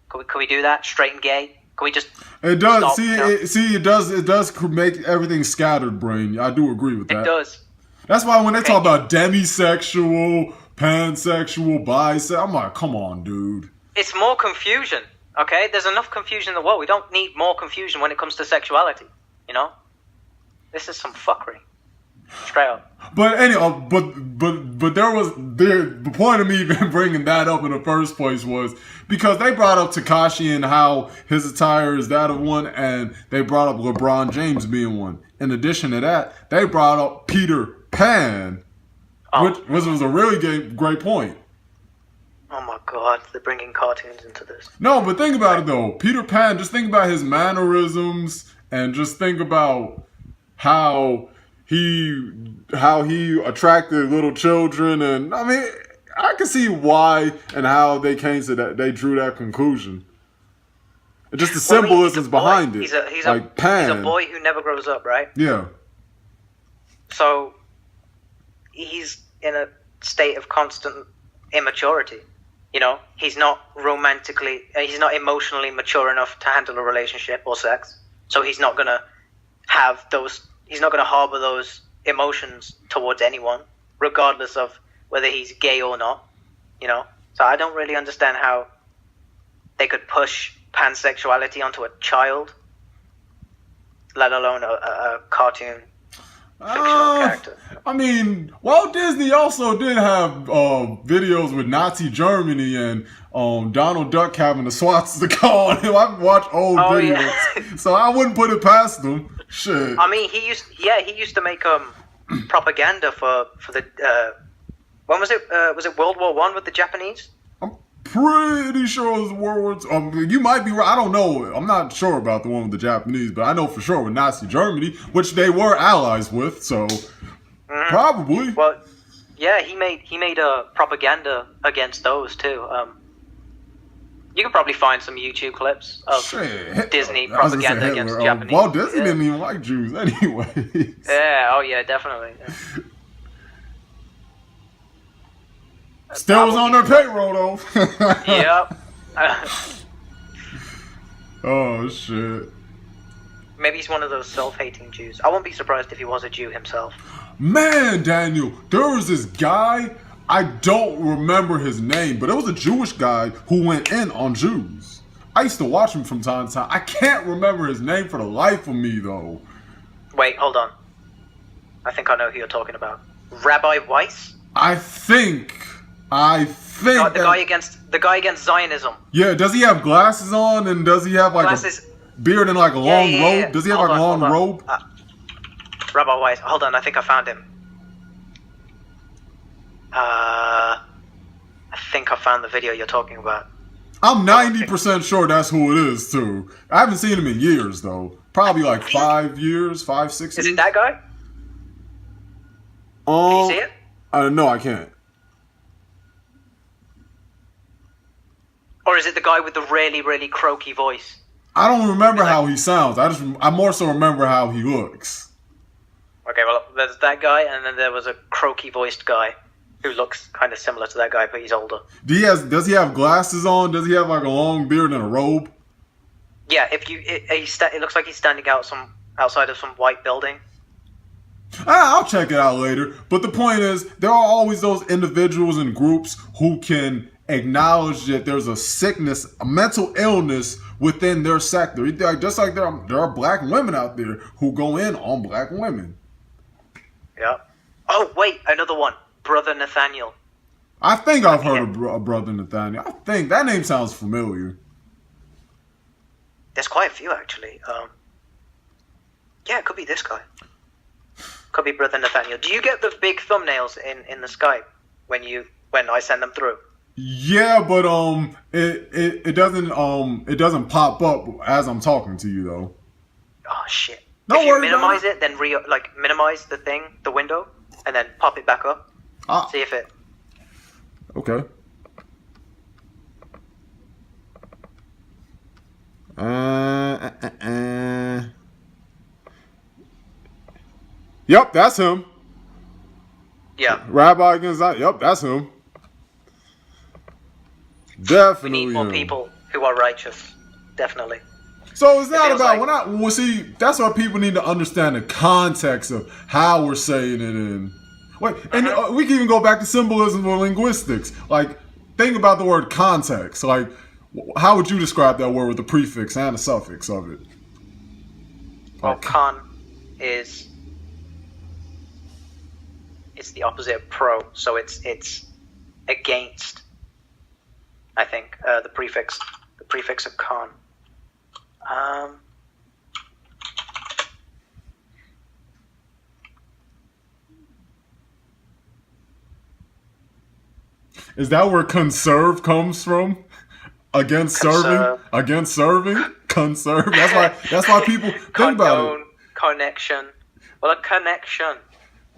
Can we do that? Straight and gay? Can we just? It does. Stop, It does make everything scattered, brain. I do agree with that. It does. That's why when they talk about demisexual, pansexual, bisexual, I'm like, come on, dude. It's more confusion. Okay, there's enough confusion in the world. We don't need more confusion when it comes to sexuality. You know, this is some fuckery. Straight up. But anyway, but the point of me even bringing that up in the first place was because they brought up Tekashi and how his attire is that of one, and they brought up LeBron James being one. In addition to that, they brought up Peter Pan, which was a really great point. Oh my God, they're bringing cartoons into this. No, but think about it though. Peter Pan, just think about his mannerisms and just think about how he attracted little children, and I mean, I can see why and how they came to that. They drew that conclusion. And just the symbolisms behind it. Pan. He's a boy who never grows up, right? Yeah. So he's in a state of constant immaturity. You know, he's not emotionally mature enough to handle a relationship or sex. So he's not gonna have those. He's not going to harbor those emotions towards anyone, regardless of whether he's gay or not, you know? So I don't really understand how they could push pansexuality onto a child, let alone a cartoon fictional character. I mean, Walt Disney also did have videos with Nazi Germany and Donald Duck having the swastika on him. I've watched old videos, so I wouldn't put it past them. Shit. I mean, he used to make propaganda for the when was it? Was it World War I with the Japanese? I'm pretty sure it was World War. You might be right. I don't know. I'm not sure about the one with the Japanese, but I know for sure with Nazi Germany, which they were allies with. So probably. Well, yeah, he made a propaganda against those too. You can probably find some YouTube clips of Disney propaganda against Japanese. Walt Disney didn't even like Jews anyway. Yeah, oh yeah, definitely. Yeah. Still was on their payroll though. Yep. Oh shit. Maybe he's one of those self-hating Jews. I won't be surprised if he was a Jew himself. Man, Daniel, there was this guy, I don't remember his name, but it was a Jewish guy who went in on Jews. I used to watch him from time to time. I can't remember his name for the life of me, though. Wait, hold on. I think I know who you're talking about. Rabbi Weiss? I think the guy against Zionism. Yeah, does he have glasses on, and does he have like glasses? A beard and like a long robe? Yeah. Does he have like a long robe? Rabbi Weiss. Hold on, I think I found him. I think I found the video you're talking about. I'm 90% sure that's who it is, too. I haven't seen him in years, though. Probably like 5 years, 5, 6 years. Is it that guy? Can you see it? No, I can't. Or is it the guy with the really, really croaky voice? I don't remember how he sounds. I more so remember how he looks. Okay, well, there's that guy, and then there was a croaky-voiced guy who looks kind of similar to that guy, but he's older. Does he have glasses on? Does he have like a long beard and a robe? Yeah, it looks like he's standing outside of some white building. I'll check it out later. But the point is, there are always those individuals and groups who can acknowledge that there's a sickness, a mental illness within their sector. Just like there are black women out there who go in on black women. Yeah. Oh, wait, another one. Brother Nathaniel. I think I've heard of Brother Nathaniel. I think that name sounds familiar. There's quite a few, actually. Yeah, it could be this guy. Could be Brother Nathaniel. Do you get the big thumbnails in the Skype when I send them through? Yeah, but it doesn't pop up as I'm talking to you though. Oh shit! Don't if you worry minimize it, then minimize the window, and then pop it back up. See if it. Okay. Yep, that's him. Yeah. Rabbi against that. Yep, that's him. We Definitely need more him. people who are righteous. Definitely. So it's not about like, that's why people need to understand the context of how we're saying it in. Wait, and we can even go back to symbolism or linguistics. Like, think about the word context. Like, how would you describe that word with the prefix and the suffix of it? Well, con is it's the opposite of pro, so it's against. I think the prefix of con. Is that where conserve comes from? Against serving? Against serving? Conserve? That's why people think about it. Connection. Well, a connection.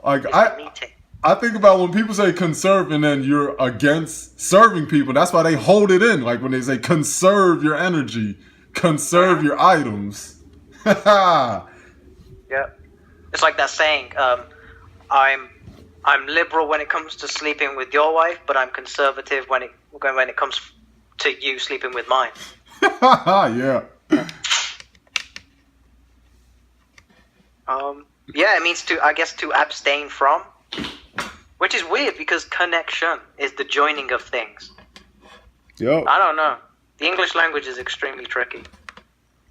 Like is a meeting. I think about when people say conserve and then you're against serving people. That's why they hold it in. Like when they say conserve your energy, conserve your items. Yeah, it's like that saying. I'm liberal when it comes to sleeping with your wife, but I'm conservative when it comes to you sleeping with mine. Yeah. Yeah, it means to abstain from, which is weird because connection is the joining of things. Yep. I don't know. The English language is extremely tricky.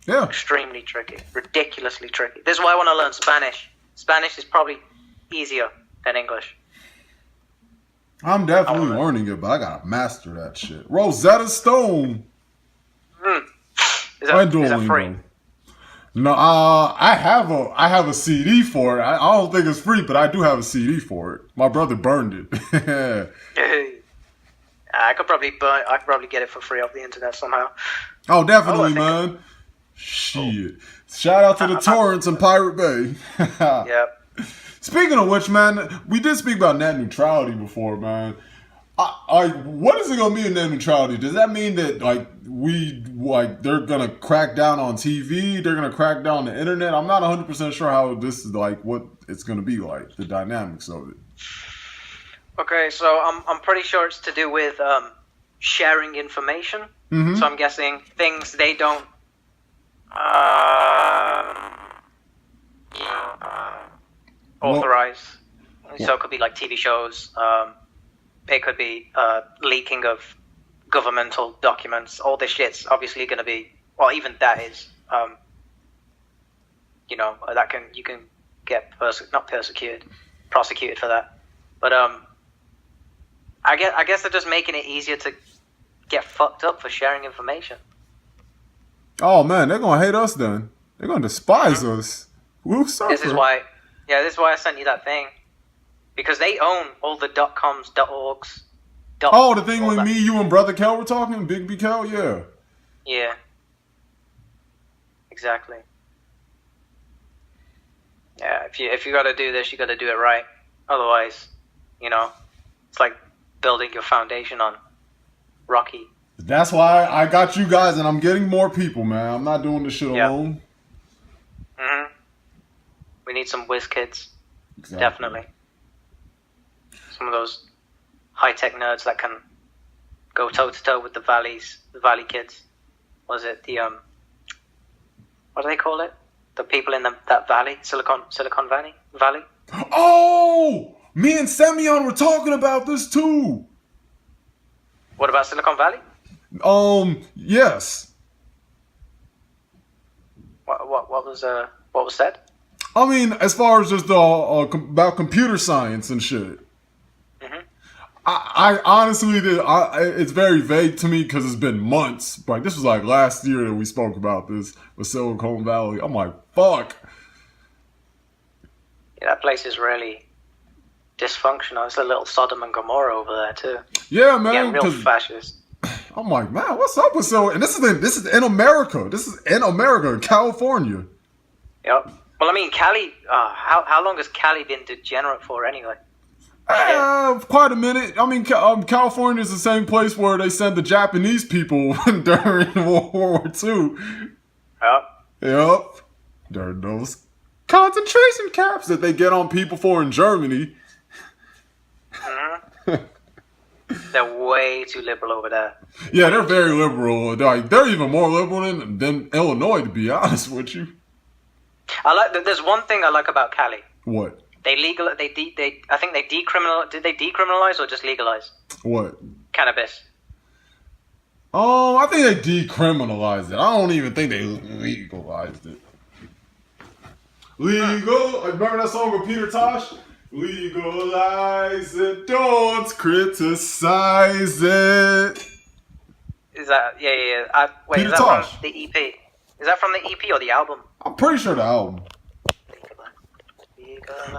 Yeah. Extremely tricky. Ridiculously tricky. This is why I want to learn Spanish. Spanish is probably easier than English. I'm definitely learning it, but I gotta master that shit. Rosetta Stone. Is that free? No, I have a CD for it. I don't think it's free, but I do have a CD for it. My brother burned it. I could probably get it for free off the internet somehow. Oh, definitely, man. Shit. Shout out to the torrents in Pirate Bay. Yep. Speaking of which, man, we did speak about net neutrality before, man. What is it gonna mean net neutrality? Does that mean that they're gonna crack down on TV? They're gonna crack down on the internet? I'm not 100% sure how this is what it's gonna be like, the dynamics of it. Okay, so I'm pretty sure it's to do with sharing information. Mm-hmm. So I'm guessing things they don't authorize. So it could be like TV shows. It could be leaking of governmental documents. All this shit's obviously going to be, well, even that is, you can get prosecuted for that. But I guess they're just making it easier to get fucked up for sharing information. Oh man, they're gonna hate us then. They're gonna despise us. We'll suffer. This is why I sent you that thing. Because they own all the .coms, .orgs. Oh, the thing with me, you and Brother Kel were talking? Big B Kel? Yeah. Yeah. Exactly. Yeah, if you gotta do this, you gotta do it right. Otherwise, it's like building your foundation on rocky. That's why I got you guys, and I'm getting more people, man. I'm not doing this shit alone. Mm-hmm. We need some whiz kids. Exactly. Definitely. Some of those high-tech nerds that can go toe-to-toe with the Valley kids. Was it the, what do they call it? The people in that valley? Silicon Valley? Oh! Me and Semyon were talking about this too! What about Silicon Valley? Yes. What was said? I mean, as far as just about computer science and shit. Mm-hmm. I honestly, it's very vague to me because it's been months. Like, this was like last year that we spoke about this with Silicon Valley. I'm like, fuck. Yeah, that place is really dysfunctional. It's a little Sodom and Gomorrah over there too. Yeah, man. Real fascist. I'm like, man, what's up with Silicon? And this is in America. This is in America, California. Yep. Well, I mean, Cali. How long has Cali been degenerate for anyway? Quite a minute. I mean, California is the same place where they sent the Japanese people during World War II. Yep. During those concentration camps that they get on people for in Germany. They're way too liberal over there. Yeah, they're very liberal. They're even more liberal than Illinois, to be honest with you. There's one thing I like about Cali. What? I think they decriminalize. Did they decriminalize or just legalize? What? Cannabis. Oh, I think they decriminalized it. I don't even think they legalized it. Legal. Remember that song with Peter Tosh? Legalize it, don't criticize it. Is that wait? Peter Is that Tosh. from the EP? Is that from the EP or the album? I'm pretty sure the album.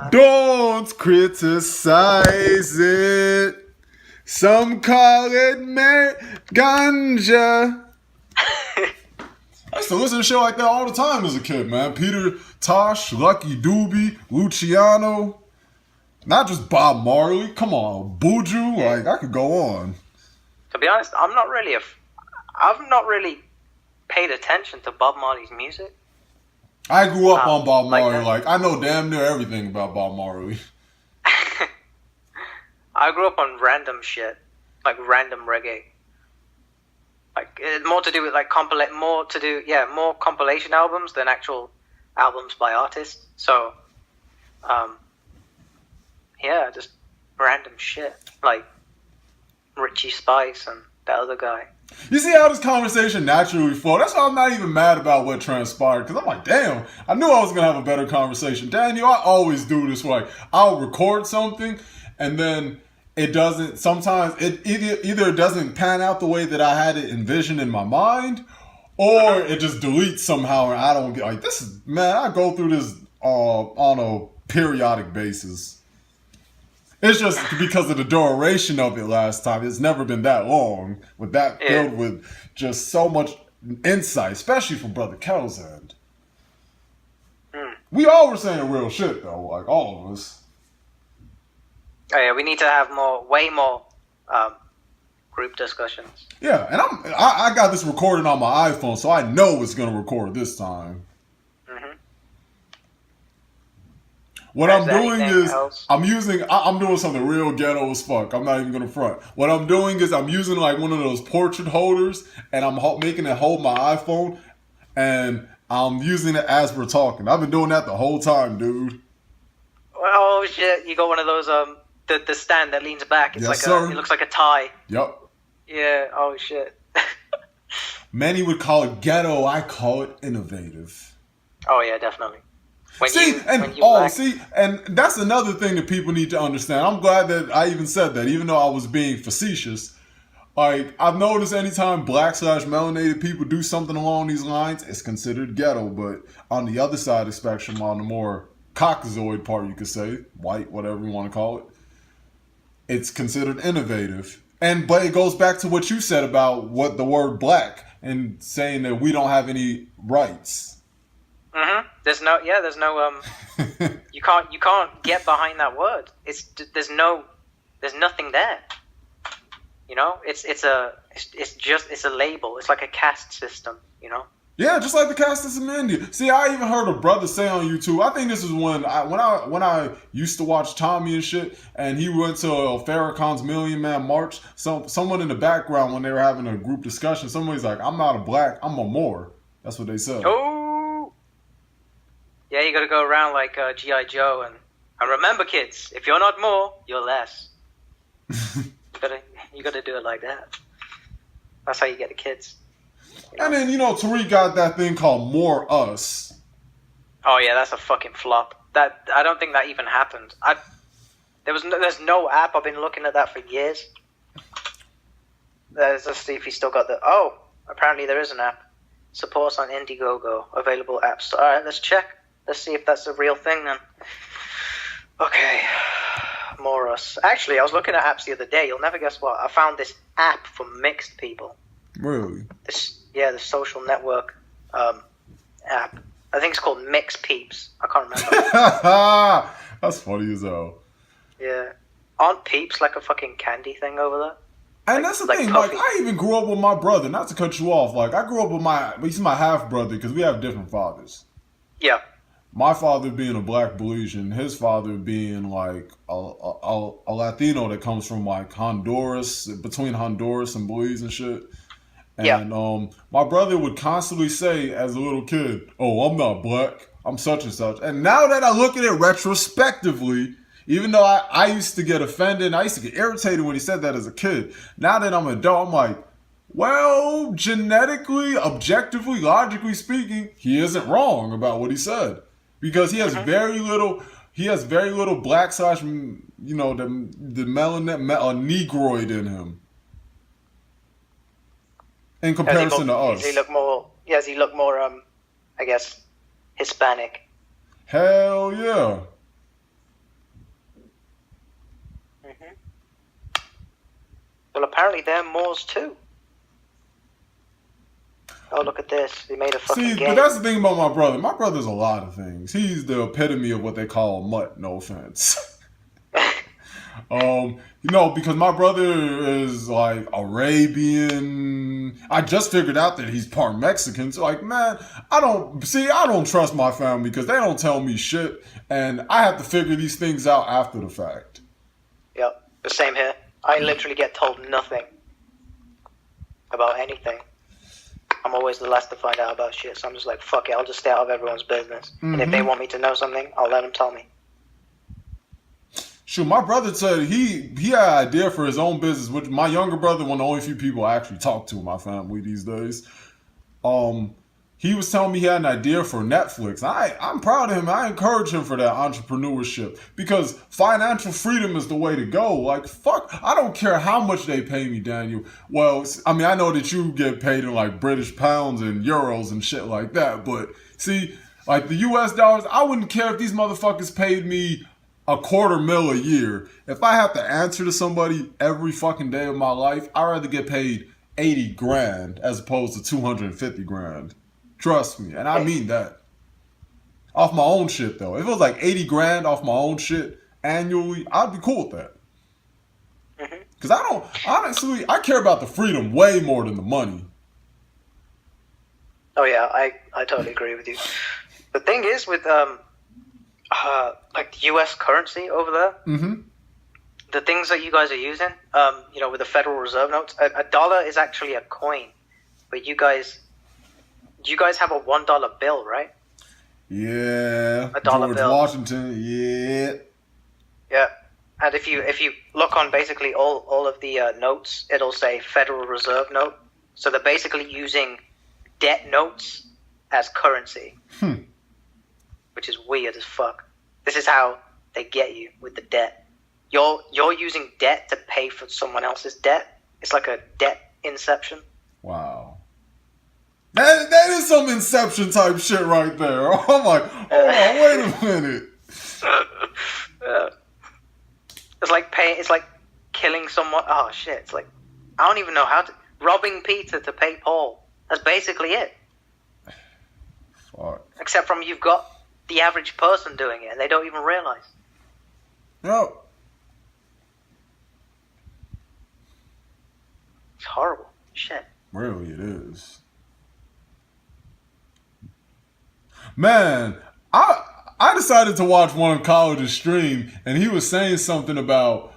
Don't criticize it. Some call it ganja. I used to listen to shit like that all the time as a kid, man. Peter Tosh, Lucky Dube, Luciano. Not just Bob Marley. Come on, Buju. Like, I could go on. To be honest, I've not really paid attention to Bob Marley's music. I grew up on Bob Marley. Like, I know damn near everything about Bob Marley. I grew up on random shit, like random reggae. Like more to do with like more compilation albums than actual albums by artists. So, yeah, just random shit like Richie Spice and that other guy. You see how this conversation naturally flowed? That's why I'm not even mad about what transpired. Because I'm like, damn, I knew I was going to have a better conversation. Daniel, I always do this. Like, I'll record something and then it doesn't, sometimes it either it doesn't pan out the way that I had it envisioned in my mind, or it just deletes somehow and I don't get, like, this is, man, I go through this on a periodic basis. It's just because of the duration of it last time. It's never been that long with that filled with just so much insight, especially from Brother Kel's end. We all were saying real shit though, like all of us. Oh yeah, we need to have way more group discussions. Yeah, and I got this recorded on my iPhone, so I know it's gonna record this time. What I'm doing is I'm doing something real ghetto as fuck. I'm not even gonna front. What I'm doing is I'm using like one of those portrait holders, and I'm making it hold my iPhone, and I'm using it as we're talking. I've been doing that the whole time, dude. Oh shit! You got one of those the stand that leans back. It's it looks like a tie. Yep. Yeah. Oh shit. Many would call it ghetto. I call it innovative. Oh yeah, definitely. And that's another thing that people need to understand. I'm glad that I even said that, even though I was being facetious. Like, I've noticed anytime black/melanated people do something along these lines, it's considered ghetto. But on the other side of the spectrum, on the more Caucasoid part, you could say, white, whatever you want to call it, it's considered innovative. But it goes back to what you said about what the word black and saying that we don't have any rights. There's no you can't get behind that word. There's nothing there. You know, it's a label. It's like a caste system, you know? Yeah, just like the caste system in India. See, I even heard a brother say on YouTube, I think this is when I used to watch Tommy and shit, and he went to Farrakhan's Million Man March. Someone in the background when they were having a group discussion, somebody's like, I'm not a black, I'm a Moor. That's what they said. Oh. Yeah, you gotta go around like G.I. Joe and remember, kids, if you're not more, you're less. you gotta do it like that. That's how you get the kids. You know? And then, Tariq got that thing called More Us. Oh yeah, that's a fucking flop. That I don't think that even happened. There's no app. I've been looking at that for years. Let's see if he still got the. Oh, apparently there is an app. Supports on Indiegogo. Available apps. All right, let's check. Let's see if that's a real thing then. Okay. More Us. Actually, I was looking at apps the other day. You'll never guess what. I found this app for mixed people. Really? The social network app. I think it's called Mix Peeps. I can't remember. That's funny as hell. Yeah. Aren't Peeps like a fucking candy thing over there? And that's the thing. Puffy. Like, I even grew up with my brother. Not to cut you off. Like, I grew up with he's my half brother because we have different fathers. Yeah. my father being a black Belizean, his father being like a Latino that comes from like Honduras, between Honduras and Belize and shit. Yeah. And my brother would constantly say as a little kid, "Oh, I'm not black. I'm such and such." And now that I look at it retrospectively, even though I used to get offended, and I used to get irritated when he said that as a kid. Now that I'm an adult, I'm like, well, genetically, objectively, logically speaking, he isn't wrong about what he said. Because he has very little black slash, the melanin, negroid in him. In comparison to us. Does he look more, I guess, Hispanic? Hell yeah. Well, apparently they're Moors too. Oh, look at this. They made a fucking game. But that's the thing about my brother. My brother's a lot of things. He's the epitome of what they call a mutt, no offense. Because my brother is like Arabian. I just figured out that he's part Mexican. So like, man, I don't trust my family because they don't tell me shit. And I have to figure these things out after the fact. Yep, the same here. I literally get told nothing about anything. I'm always the last to find out about shit, so I'm just like, fuck it, I'll just stay out of everyone's business. And if they want me to know something, I'll let them tell me. Shoot, my brother said he had an idea for his own business, which my younger brother, one of the only few people I actually talk to in my family these days. He was telling me he had an idea for Netflix. I'm proud of him. I encourage him for that entrepreneurship because financial freedom is the way to go. Like, fuck, I don't care how much they pay me, Daniel. Well, I mean, I know that you get paid in like British pounds and euros and shit like that. But see, like the US dollars, I wouldn't care if these motherfuckers paid me $250,000 a year. If I have to answer to somebody every fucking day of my life, I'd rather get paid 80 grand as opposed to 250 grand. Trust me, and I mean that. Off my own shit, though. If it was like 80 grand off my own shit annually, I'd be cool with that. Because I care about the freedom way more than the money. Oh yeah, I totally agree with you. The thing is with like the US currency over there, the things that you guys are using, with the Federal Reserve notes, a dollar is actually a coin, but you guys have a $1 bill, right? Yeah. A dollar George bill. Washington, yeah. Yeah. And if you look on basically all of the notes, it'll say Federal Reserve note. So they're basically using debt notes as currency. Which is weird as fuck. This is how they get you with the debt. You're using debt to pay for someone else's debt. It's like a debt inception. Wow. That is some Inception type shit right there. I'm like, hold on, wait a minute. It's like killing someone. Oh shit! It's like I don't even know how to robbing Peter to pay Paul. That's basically it. Fuck. Except from you've got the average person doing it, and they don't even realize. No. It's horrible. Shit. Really, it is. Man, I decided to watch one of college's stream, and he was saying something about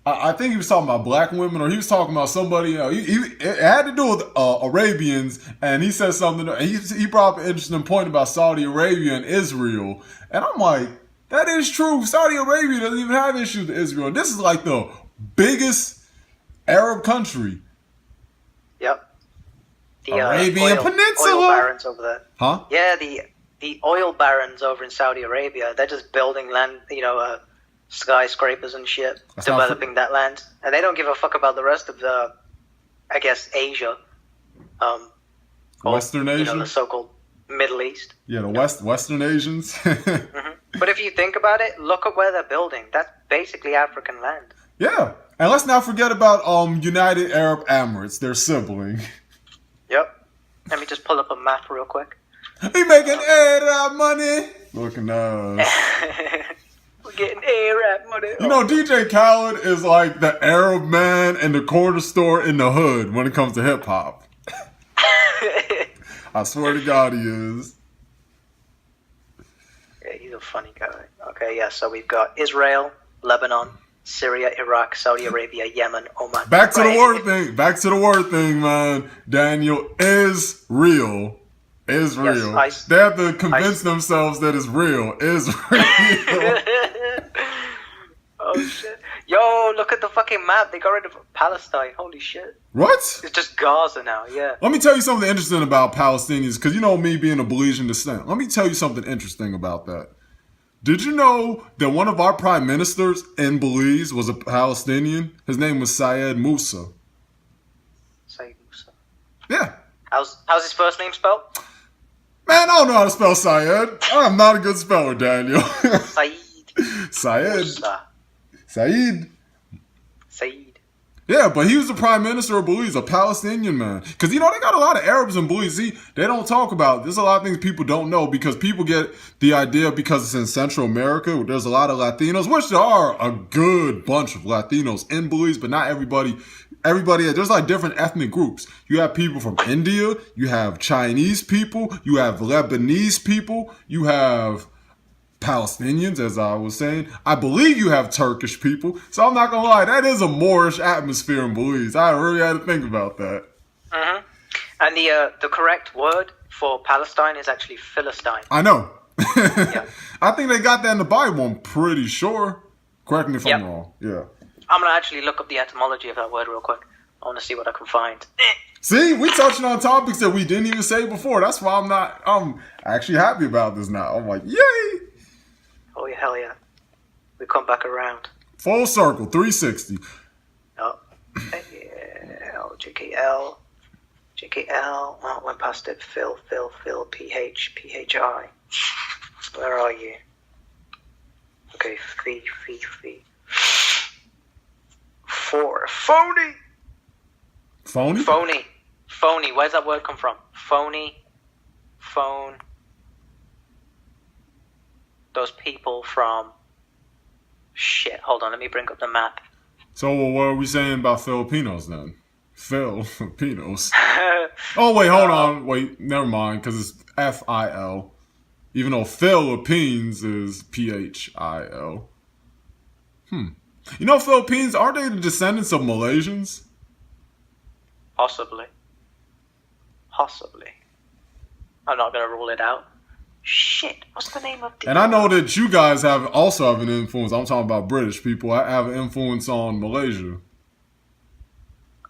I think he was talking about black women, or he was talking about somebody. It had to do with Arabians, and he said something. He brought up an interesting point about Saudi Arabia and Israel, and I'm like, that is true. Saudi Arabia doesn't even have issues with Israel. This is like the biggest Arab country. Yep. The Arabian Peninsula. Oil barons over there. Huh? Yeah, the oil barons over in Saudi Arabia. They're just building land, skyscrapers and shit, developing that land, and they don't give a fuck about the rest of the, I guess, Asia. Western Asia, the so-called Middle East. Yeah, the Western Asians. But if you think about it, look at where they're building. That's basically African land. Yeah, and let's not forget about United Arab Emirates, their sibling. Yep. Let me just pull up a map real quick. We making Arab money. Looking us. We're getting Arab money. You know, DJ Khaled is like the Arab man in the corner store in the hood when it comes to hip hop. I swear to God, he is. Yeah. You're a funny guy. Okay, yeah, so we've got Israel, Lebanon, Syria, Iraq, Saudi Arabia, Yemen, Oman. Back to the word thing, man. Daniel is real. Is real. Yes, they have to convince themselves that it's real. Is real. Oh, shit. Yo, look at the fucking map. They got rid of Palestine. Holy shit. What? It's just Gaza now, yeah. Let me tell you something interesting about Palestinians, because you know me being a Belizean descent. Let me tell you something interesting about that. Did you know that one of our prime ministers in Belize was a Palestinian? His name was Syed Musa. Syed Musa. Yeah. How's his first name spelled? Man, I don't know how to spell Syed. I'm not a good speller, Daniel. Syed. Syed. Musa. Syed. Syed. Yeah, but he was the prime minister of Belize, a Palestinian man. Because, you know, they got a lot of Arabs in Belize. See, they don't talk about, there's a lot of things people don't know because people get the idea because it's in Central America. There's a lot of Latinos, which there are a good bunch of Latinos in Belize, but not everybody. There's like different ethnic groups. You have people from India, you have Chinese people, you have Lebanese people, you have Palestinians, as I was saying. I believe you have Turkish people. So I'm not gonna lie, that is a Moorish atmosphere in Belize. I really had to think about that. Mm-hmm. And the correct word for Palestine is actually Philistine. I know. Yeah. I think they got that in the Bible, I'm pretty sure. Correct me if I'm wrong. Yeah. I'm gonna actually look up the etymology of that word real quick. I want to see what I can find. See, we touching on topics that we didn't even say before. That's why I'm actually happy about this now. I'm like, yay! Oh, yeah, hell yeah. We come back around. Full circle, 360. Oh, JKL. Oh, went past it. Phil, PHI. Where are you? Okay, fee. For phony. Phony. Where's that word come from? Phone. Those people from... Shit, hold on, let me bring up the map. So what are we saying about Filipinos then? Filipinos. Oh, wait, hold on. Wait, never mind, because it's FIL. Even though Philippines is PHIL. You know, Philippines, aren't they the descendants of Malaysians? Possibly. I'm not going to rule it out. Shit, what's the name of the... And I know that you guys also have an influence. I'm talking about British people. I have an influence on Malaysia.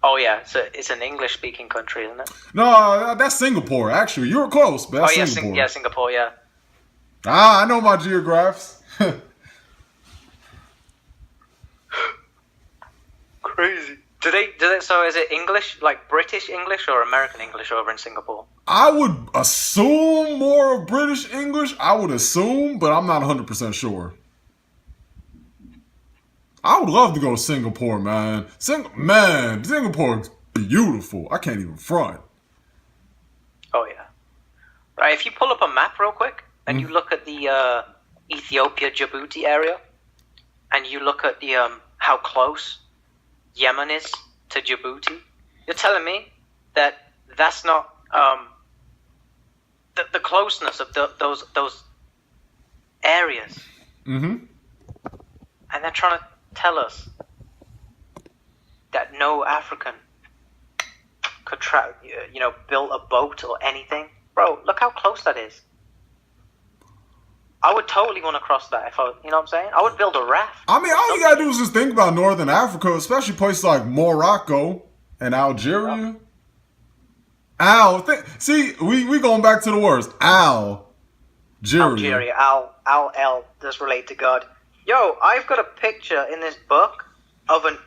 Oh, yeah, it's an English-speaking country, isn't it? No, that's Singapore, actually. You were close, but that's Singapore. Singapore, yeah. I know my geographs. Crazy. Do they? So is it English, like British English or American English over in Singapore? I would assume more of British English. I would assume, but I'm not 100% sure. I would love to go to Singapore, man. Singapore's beautiful. I can't even front. Oh, yeah. Right, if you pull up a map real quick, and you look at the Ethiopia-Djibouti area, and you look at the how close Yemen is to Djibouti, you're telling me that that's not the closeness of those areas. Mm-hmm. And they're trying to tell us that no African could build a boat or anything. Bro, look how close that is. I would totally want to cross that if you know what I'm saying? I would build a raft. I mean, all you gotta do is just think about Northern Africa, especially places like Morocco and Algeria. See, we going back to the words. Algeria. Al, does relate to God. Yo, I've got a picture in this book of a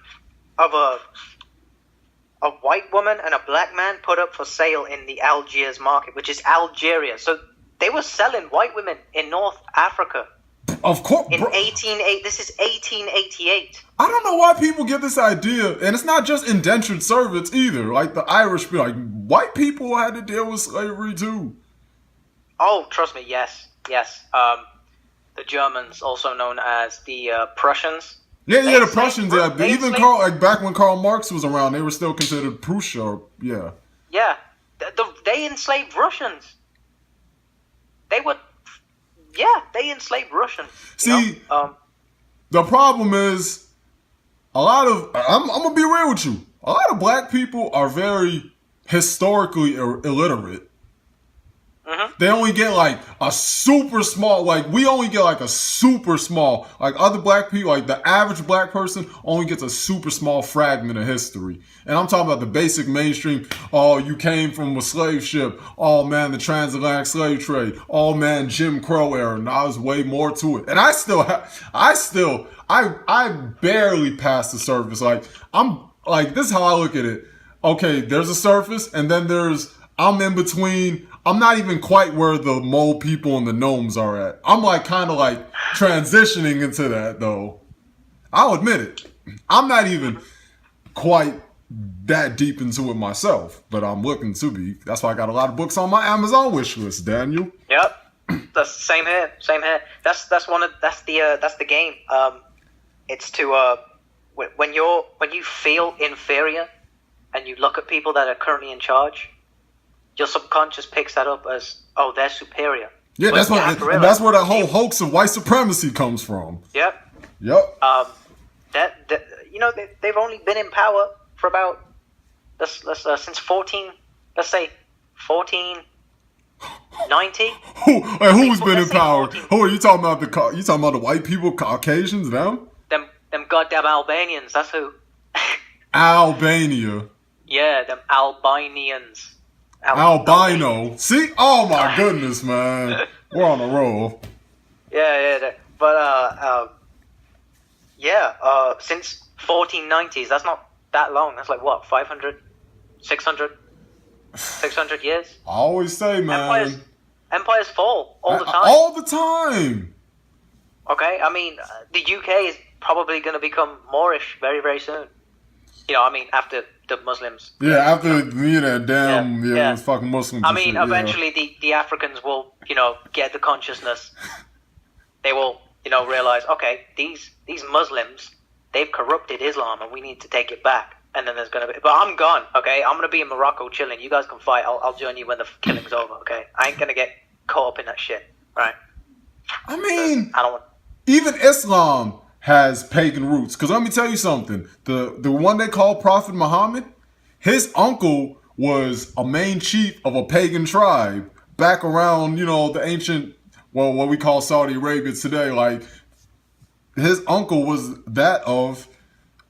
white woman and a black man put up for sale in the Algiers market, which is Algeria. So they were selling white women in North Africa. Of course. This is 1888. I don't know why people get this idea, and it's not just indentured servants either. Like the Irish, like white people had to deal with slavery too. Oh, trust me, yes. The Germans, also known as the Prussians. Yeah, the Prussians. Yeah, even back when Karl Marx was around, they were still considered Prussia. Yeah. Yeah, they enslaved Russians. They were Yeah, they enslaved Russians. See, the problem is a lot of. I'm gonna be real with you. A lot of black people are very historically illiterate. Mm-hmm. They only get like a super small, like we only get like a super small, like other black people, like the average black person only gets a super small fragment of history. And I'm talking about the basic mainstream. Oh, you came from a slave ship. Oh man, the transatlantic slave trade. Oh man, Jim Crow era. Now there's way more to it. And I barely pass the surface. Like this is how I look at it. Okay, there's a surface, and then I'm in between. I'm not even quite where the mole people and the gnomes are at. I'm like kind of like transitioning into that though. I'll admit it. I'm not even quite that deep into it myself, but I'm looking to be. That's why I got a lot of books on my Amazon wish list, Daniel. Yep. That's same here. Same here. That's the game. It's to when you feel inferior and you look at people that are currently in charge, your subconscious picks that up as, oh, they're superior. Yeah, that's where that whole hoax of white supremacy comes from. Yep. They've only been in power for about since 1490. Who's been in power? Who are you talking about? You talking about the white people, Caucasians, them goddamn Albanians. That's who. Albania. Yeah, them Albanians. Albino. See? Oh my goodness, man. We're on a roll. Yeah. But since 1490s, that's not that long. That's like what, 500, 600 years? I always say, man. Empires fall all the time. All the time. Okay, I mean, the UK is probably going to become Moorish very, very soon. After the Muslims. Yeah, after those fucking Muslims. I mean, eventually the Africans will, get the consciousness. They will, realize, okay, these Muslims, they've corrupted Islam and we need to take it back. And then there's going to be... But I'm gone, okay? I'm going to be in Morocco chilling. You guys can fight. I'll join you when the killing's over, okay? I ain't going to get caught up in that shit, right? I mean... I don't want... Even Islam has pagan roots. Because let me tell you something. The one they call Prophet Muhammad, his uncle was a main chief of a pagan tribe back around, the ancient, what we call Saudi Arabia today. Like, his uncle was that of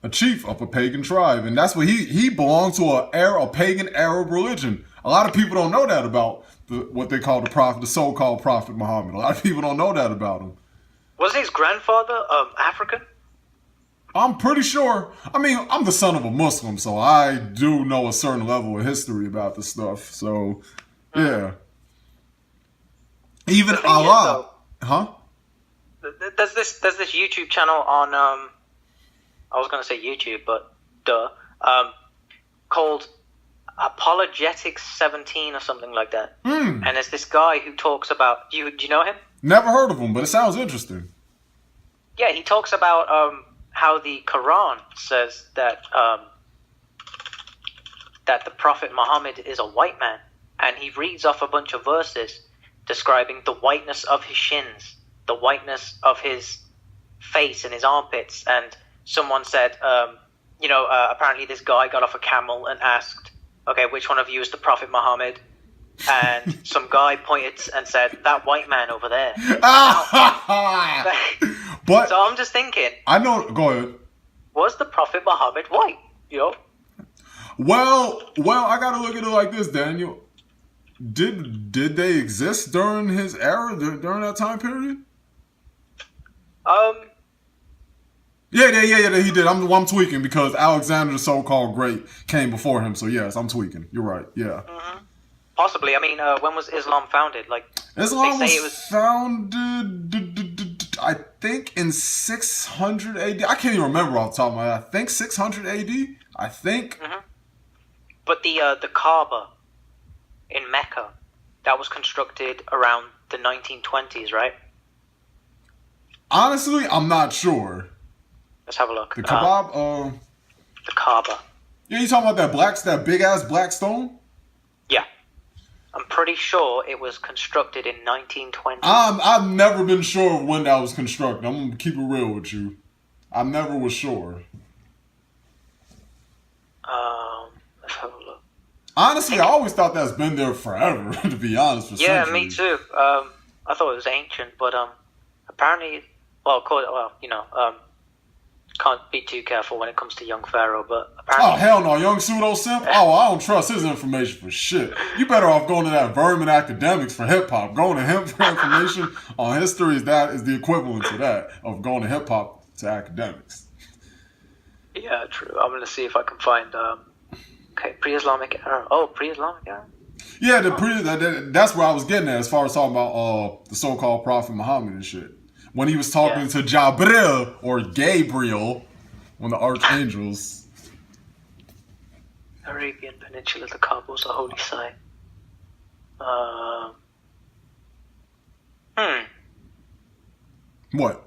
a chief of a pagan tribe. And that's what he belonged to a pagan Arab religion. A lot of people don't know that about what they call the so-called Prophet Muhammad. A lot of people don't know that about him. Was his grandfather African? I'm pretty sure. I mean, I'm the son of a Muslim, so I do know a certain level of history about this stuff. So, yeah. Even Allah. Huh? There's this YouTube channel on, I was going to say YouTube, but called Apologetics 17 or something like that. And there's this guy who talks about, do you know him? Never heard of him, but it sounds interesting. Yeah, he talks about how the Quran says that that the Prophet Muhammad is a white man, and he reads off a bunch of verses describing the whiteness of his shins, the whiteness of his face and his armpits. And someone said, apparently this guy got off a camel and asked, okay, which one of you is the Prophet Muhammad? And some guy pointed and said, that white man over there. But so I'm just thinking. I know. Go ahead. Was the Prophet Muhammad white? Well, I gotta look at it like this, Daniel. Did they exist during his era, during that time period? Yeah, he did. I'm tweaking because Alexander the so-called Great came before him. So yes, I'm tweaking. You're right. Yeah. Mm-hmm. Possibly. I mean, when was Islam founded? Like, Islam was founded, I think, in 600 AD. I can't even remember off the top of my head. I think 600 AD. I think. Mm-hmm. But the Kaaba in Mecca, that was constructed around the 1920s, right? Honestly, I'm not sure. Let's have a look. The Kaaba. The Kaaba. Yeah, you talking about that big ass black stone? Yeah. I'm pretty sure it was constructed in 1920. I've never been sure of when that was constructed. I'm gonna keep it real with you. I never was sure. Let's have a look. Honestly, I always thought that's been there forever. To be honest, for yeah, centuries. me too. I thought it was ancient, but apparently, can't be too careful when it comes to young Pharaoh, but apparently... Oh, hell no, young pseudo-simp? Oh, I don't trust his information for shit. You better off going to that vermin Akademiks for hip-hop. Going to him for information on history is the equivalent to that, of going to hip-hop to Akademiks. Yeah, true. I'm going to see if I can find, pre-Islamic era. Oh, pre-Islamic era? Yeah, that's where I was getting at as far as talking about the so-called Prophet Muhammad and shit. When he was talking to Jabril, or Gabriel, one of the archangels. Arabian Peninsula, the Kabul's a holy site. What?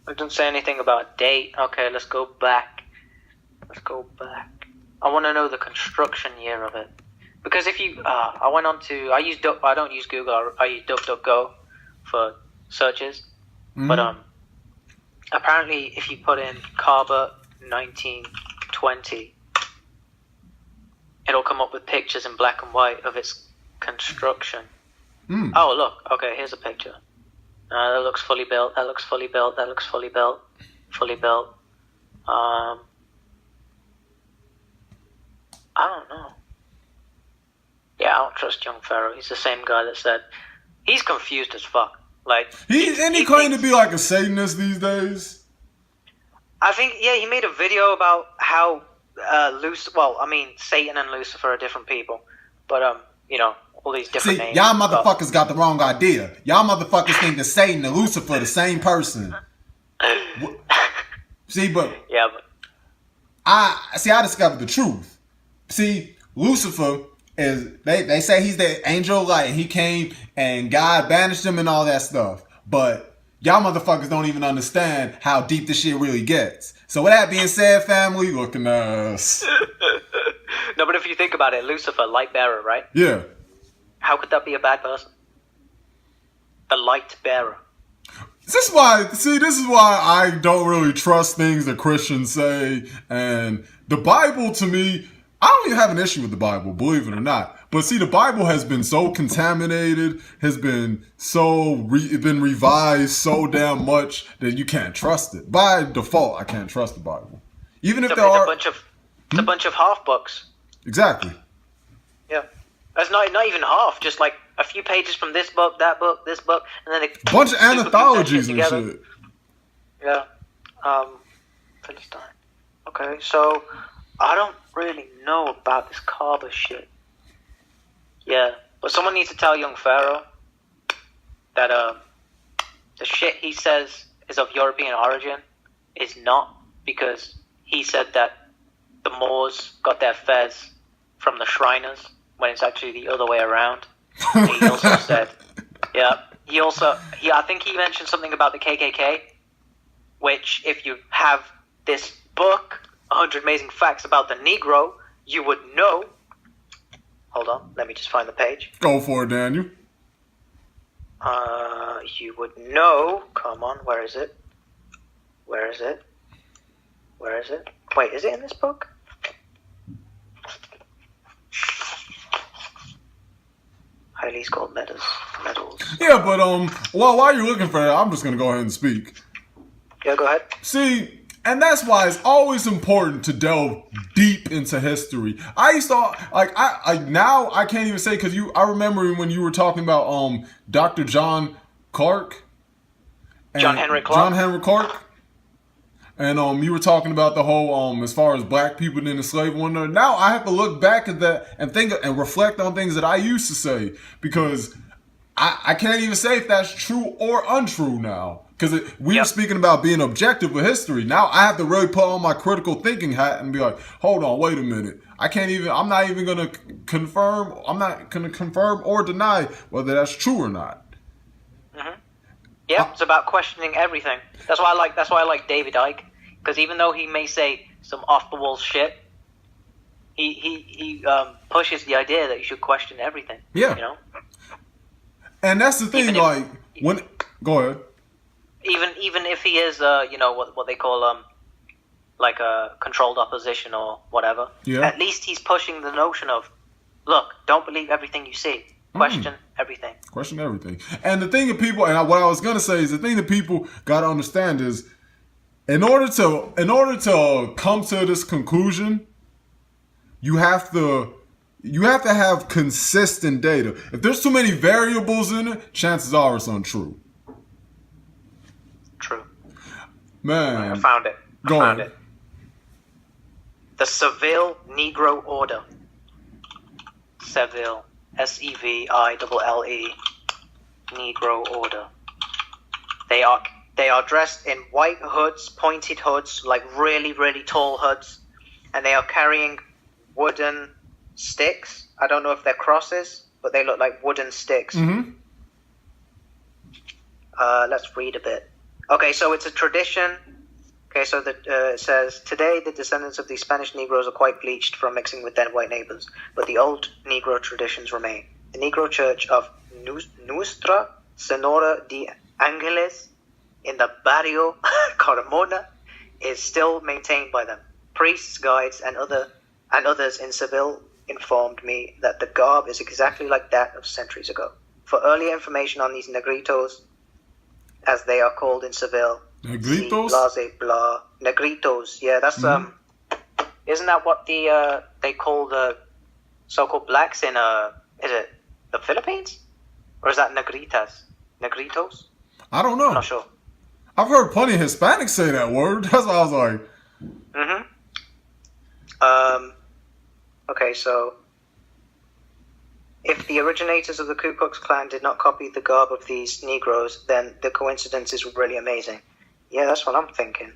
It doesn't say anything about date. Okay, let's go back. I want to know the construction year of it. Because if you... I don't use Google, I use DuckDuckGo for searches. Mm-hmm. But apparently if you put in Kaaba 1920, it'll come up with pictures in black and white of its construction. Oh, look. Okay, here's a picture. That looks fully built. That looks fully built. That looks fully built. Fully built. I don't know. Yeah, I don't trust young Pharaoh. He's the same guy that said... He's confused as fuck. Like he claimed to be like a Satanist these days. I think he made a video about how Satan and Lucifer are different people, but all these different names. Y'all motherfuckers got the wrong idea. Y'all motherfuckers think that Satan and Lucifer the same person. I discovered the truth. See, Lucifer is they say he's the angel of light. He came and God banished him and all that stuff. But y'all motherfuckers don't even understand how deep this shit really gets. So with that being said, family, looking at us. No, but if you think about it, Lucifer, light bearer, right? Yeah. How could that be a bad person? The light bearer. This is why I don't really trust things that Christians say. And the Bible, to me, I don't even have an issue with the Bible, believe it or not. But see, the Bible has been so contaminated, has been been revised so damn much that you can't trust it. By default, I can't trust the Bible, even if there are it's a bunch of half books. Exactly. Yeah, that's not even half. Just like a few pages from this book, that book, this book, and then a bunch of anthologies and shit. Yeah. Philistine. Okay, so I don't really know about this Kaaba shit. Yeah, but someone needs to tell young Pharaoh that the shit he says is of European origin is not, because he said that the Moors got their fez from the Shriners when it's actually the other way around. And he also said, I think he mentioned something about the KKK, which if you have this book, 100 Amazing Facts About the Negro, you would know. Hold on, let me just find the page. Go for it, Daniel. You would know. Come on, where is it? Where is it? Wait, is it in this book? Highly scored medals. Yeah, but while you're looking for that, I'm just gonna go ahead and speak. Yeah, go ahead. See, and that's why it's always important to delve deep into history. I used to now I can't even say, because I remember when you were talking about Dr. John Clark. John Henry Clark. And you were talking about the whole as far as black people didn't enslave one another. Now I have to look back at that and think and reflect on things that I used to say, because I can't even say if that's true or untrue now. Because we were speaking about being objective with history. Now I have to really put on my critical thinking hat and be like, hold on, wait a minute. I'm not even going to confirm or deny whether that's true or not. Mm-hmm. Yeah, it's about questioning everything. That's why I like David Icke, because even though he may say some off the wall shit, he pushes the idea that you should question everything. Yeah. You know. And that's the thing. Go ahead. Even if he is what they call like a controlled opposition or whatever. Yeah. At least he's pushing the notion of, look, don't believe everything you see. Question everything. Question everything. And the thing that people, and what I was gonna say is the thing that people gotta understand is, in order to come to this conclusion, you have to have consistent data. If there's too many variables in it, chances are it's untrue. True. Man, I found it. Go found ahead. it. The Seville Negro Order. Seville. Seville. Negro Order. They are dressed in white hoods, pointed hoods, like really, really tall hoods, and they are carrying wooden sticks. I don't know if they're crosses, but they look like wooden sticks. Mm-hmm. Let's read a bit. Okay, so it's a tradition. Okay, so it says, today the descendants of the Spanish Negroes are quite bleached from mixing with their white neighbors, but the old Negro traditions remain. The Negro church of Nuestra Senora de Angeles in the Barrio Carmona is still maintained by them. Priests, guides, and others in Seville informed me that the garb is exactly like that of centuries ago. For earlier information on these negritos, as they are called in Seville, Negritos? blase blah. Negritos, yeah, that's isn't that what they call the so-called blacks in is it the Philippines? Or is that negritas? Negritos? I don't know. I'm not sure. I've heard plenty of Hispanics say that word. That's why I was like... Okay, so if the originators of the Ku Klux Klan did not copy the garb of these Negroes, then the coincidence is really amazing. Yeah, that's what I'm thinking.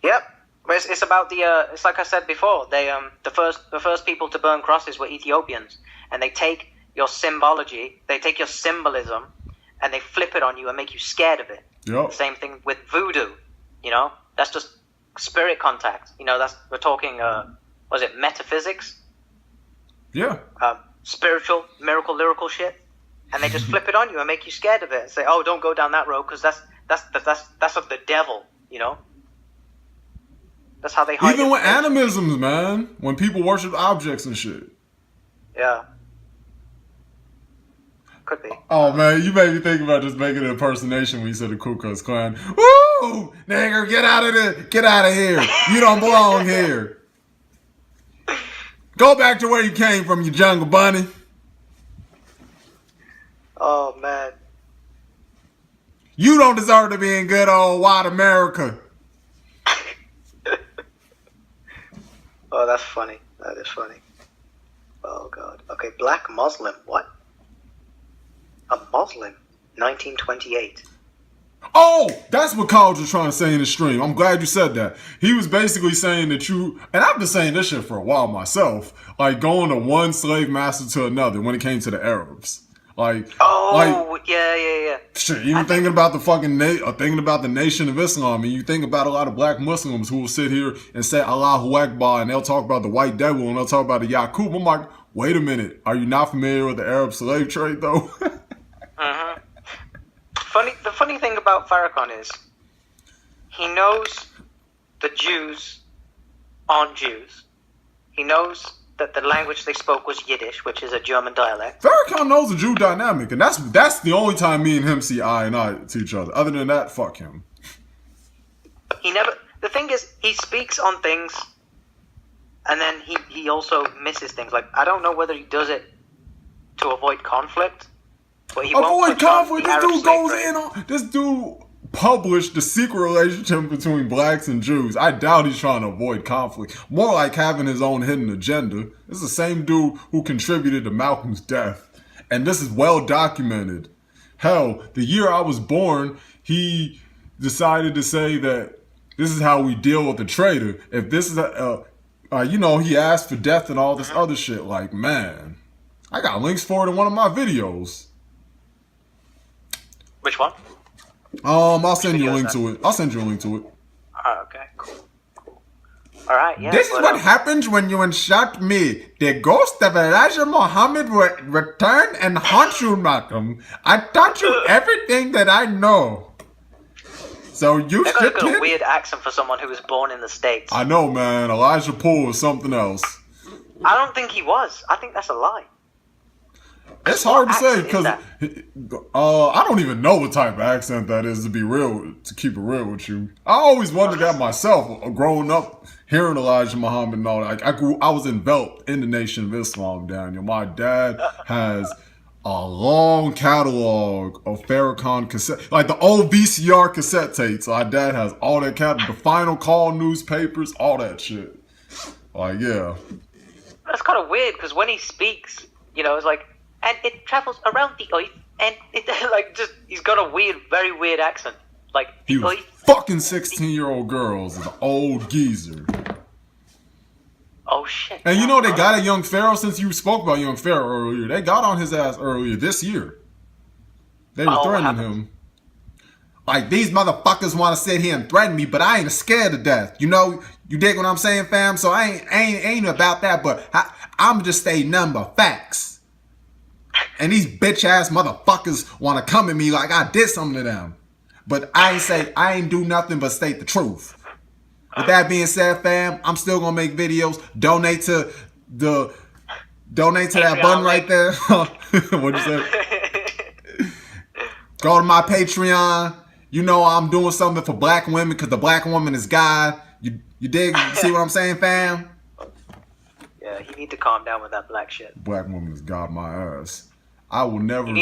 Yep, it's about the. It's like I said before. They the first people to burn crosses were Ethiopians, and they take your symbology, they take your symbolism, and they flip it on you and make you scared of it. Yep. Same thing with voodoo. You know, that's just spirit contact. You know, we're talking. Was it metaphysics? Yeah. Spiritual, miracle, lyrical shit, and they just flip it on you and make you scared of it and say, "Oh, don't go down that road because that's of the devil." You know. That's how they hide. Even with animisms, man, when people worship objects and shit. Yeah. Could be. Oh man, you made me think about just making an impersonation when you said the Ku Klux Klan. Woo, nigger, get out of here! You don't belong here. Go back to where you came from, you jungle bunny. Oh, man. You don't deserve to be in good old white America. Oh, that's funny. That is funny. Oh, God. Okay, black Muslim. What? A Muslim? 1928. Oh, that's what College was trying to say in the stream. I'm glad you said that. He was basically saying that you, and I've been saying this shit for a while myself, like going to one slave master to another when it came to the Arabs. Yeah. Shit, even thinking about the fucking thinking about the Nation of Islam, and you think about a lot of black Muslims who will sit here and say Allahu Akbar, and they'll talk about the white devil, and they'll talk about the Yaqub. I'm like, wait a minute, are you not familiar with the Arab slave trade though? The funny thing about Farrakhan is he knows the Jews aren't Jews. He knows that the language they spoke was Yiddish, which is a German dialect. Farrakhan knows the Jew dynamic, and that's the only time me and him see eye and eye to each other. Other than that, fuck him. The thing is, he speaks on things, and then he also misses things. Like, I don't know whether he does it to avoid conflict. Avoid conflict. This dude goes in on. This dude published the secret relationship between blacks and Jews. I doubt he's trying to avoid conflict. More like having his own hidden agenda. This is the same dude who contributed to Malcolm's death, and this is well documented. Hell, the year I was born, he decided to say that this is how we deal with the traitor. If this is he asked for death and all this other shit. Like, man, I got links for it in one of my videos. Which one? I'll send you a link to it. I'll send you a link to it. Oh, okay, cool. All right, yeah. This is what happens when you instruct me. The ghost of Elijah Muhammad will return and haunt you, Malcolm. I taught you everything that I know. So you They've got a weird accent for someone who was born in the States. I know, man. Elijah Poole is something else. I don't think he was. I think that's a lie. It's hard to say because I don't even know what type of accent that is, to be real, to keep it real with you. I always wondered that myself, growing up, hearing Elijah Muhammad and all that. I was enveloped in the Nation of Islam, Daniel. My dad has a long catalog of Farrakhan cassette, like the old VCR cassette tapes. My dad has all that catalog, the Final Call newspapers, all that shit. Like, yeah. That's kind of weird because when he speaks, it's like, and it travels around the earth, and it like just he's got a weird, very weird accent. Like he was fucking 16-year-old girls, an old geezer. Oh shit! And they got a young Pharaoh. Since you spoke about young Pharaoh earlier, they got on his ass earlier this year. They were threatening him. Like, these motherfuckers want to sit here and threaten me, but I ain't scared to death. You dig what I'm saying, fam? So I ain't about that, but I'm just stating number facts. And these bitch ass motherfuckers want to come at me like I did something to them. But I ain't do nothing but state the truth. With that being said, fam, I'm still gonna make videos. Donate to that button right there. What'd you say? Go to my Patreon. I'm doing something for black women because the black woman is God. You dig? You see what I'm saying, fam? Yeah, you need to calm down with that black shit. Black woman is God my ass. I will never...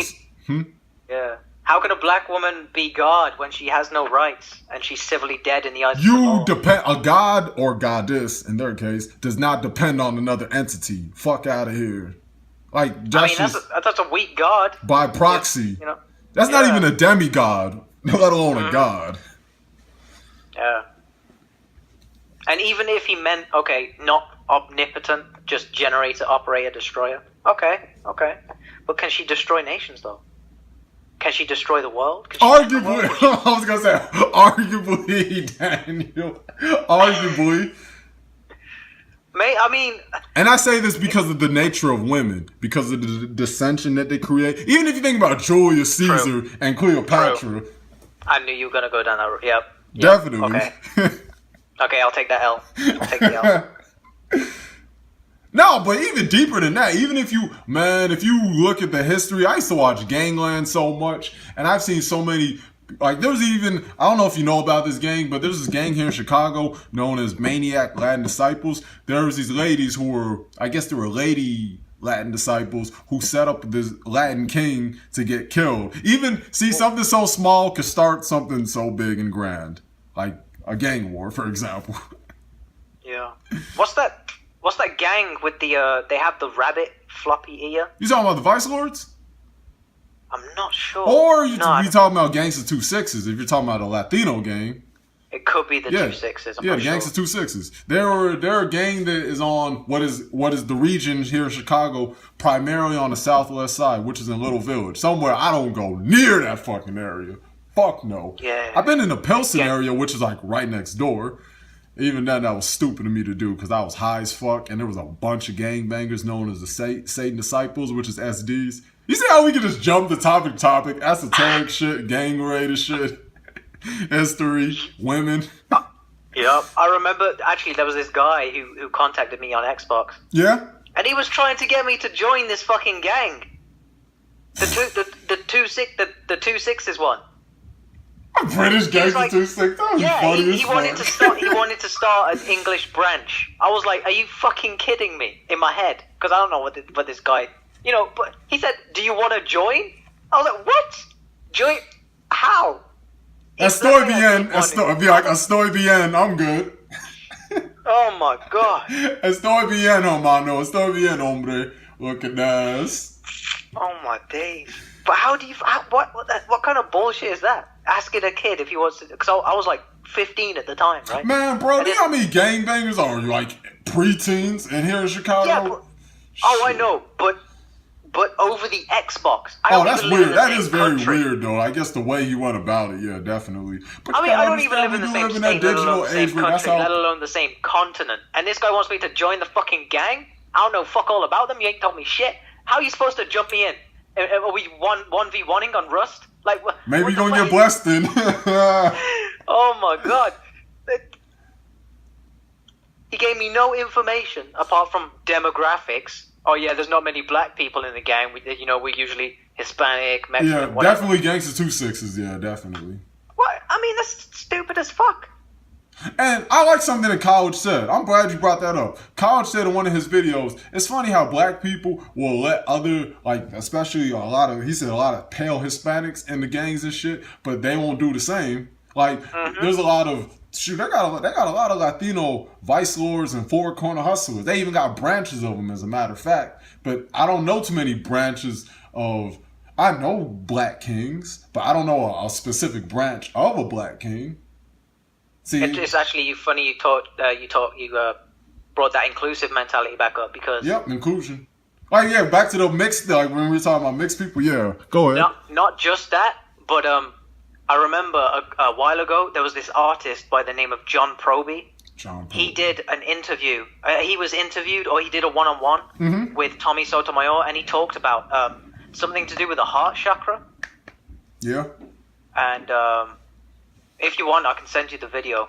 Yeah. How can a black woman be God when she has no rights and she's civilly dead in the eyes of the law? A god or goddess, in their case, does not depend on another entity. Fuck out of here. Like, that's a weak god. By proxy. That's not even a demigod, let alone a god. Yeah. And even if he meant, not omnipotent, just generator, operator, destroyer. Okay. But can she destroy nations, though? Can she destroy the world? Arguably. I was going to say, arguably, Daniel. Arguably. And I say this because of the nature of women, because of the dissension that they create. Even if you think about Julius Caesar and Cleopatra. True. I knew you were going to go down that road. Yep. Definitely. Okay, I'll take that L. I'll take the L. No, but even deeper than that, even if you look at the history, I used to watch Gangland so much, and I've seen so many, like, there's even, I don't know if you know about this gang, but there's this gang here in Chicago known as Maniac Latin Disciples. There was these ladies who were, I guess they were lady Latin disciples who set up this Latin king to get killed. Something so small could start something so big and grand, like a gang war, for example. Yeah. What's that gang with the, they have the rabbit floppy ear? You talking about the Vice Lords? I'm not sure. Or you talking about Gangsta 2-6s, if you're talking about a Latino gang. It could be the 2-6s. The Gangsta 2-6s. They're a gang that is on what is the region here in Chicago, primarily on the southwest side, which is in Little Village. Somewhere I don't go near that fucking area. Fuck no. Yeah. I've been in the Pilsen area, which is like right next door. Even then, that was stupid of me to do because I was high as fuck, and there was a bunch of gangbangers known as the Satan Disciples, which is SDs. You see how we can just jump the topic, esoteric shit, gang-related shit, history, women. Yeah, I remember, actually, there was this guy who contacted me on Xbox. Yeah? And he was trying to get me to join this fucking gang. The 2-6s one. British Gangsta 2-6. That was funny as fuck. He wanted to start an English branch. I was like, are you fucking kidding me? In my head. Because I don't know what this guy... but he said, do you want to join? I was like, what? Join? How? Estoy bien, I'm good. Oh my god. Estoy bien, hermano. Estoy bien, hombre. Look at this. Oh my days. But how do you... What kind of bullshit is that? Asking a kid if he wants to... Because I was like 15 at the time, right? Man, bro, do you know how many gangbangers are like preteens in here in Chicago? Yeah, I know, but but over the Xbox. I don't that's even live in weird. the That same is very country. weird, though. I guess the way he went about it, yeah, definitely. But I mean, I don't even live in the same that state, let alone the same where that's country, how. let alone the same continent. And this guy wants me to join the fucking gang? I don't know fuck all about them. You ain't told me shit. How are you supposed to jump me in? Are we 1v1ing on Rust? Like, Maybe what you're the gonna fuck? get blessed then. Oh my god. He gave me no information apart from demographics. Oh yeah, there's not many black people in the gang. We're usually Hispanic, Mexican, Yeah, whatever. definitely Gangsta 2-6s. Yeah, definitely. What? I mean, that's stupid as fuck. And I like something that College said. I'm glad you brought that up. College said in one of his videos, it's funny how black people will let other, like, especially he said a lot of pale Hispanics in the gangs and shit, but they won't do the same. Like, there's a lot of, they got a lot of Latino vice lords and four corner hustlers. They even got branches of them, as a matter of fact. But I don't know too many branches of, I know black kings, but I don't know a specific branch of a black king. See, It's actually funny you brought that inclusive mentality back up because yep, inclusion. Like, yeah, back to the mixed, like when we were talking about mixed people, yeah. Go ahead. not just that, but I remember a while ago there was this artist by the name of John Proby. He did an interview. He was interviewed, or he did a one-on-one with Tommy Sotomayor, and he talked about something to do with the heart chakra. Yeah. And if you want, I can send you the video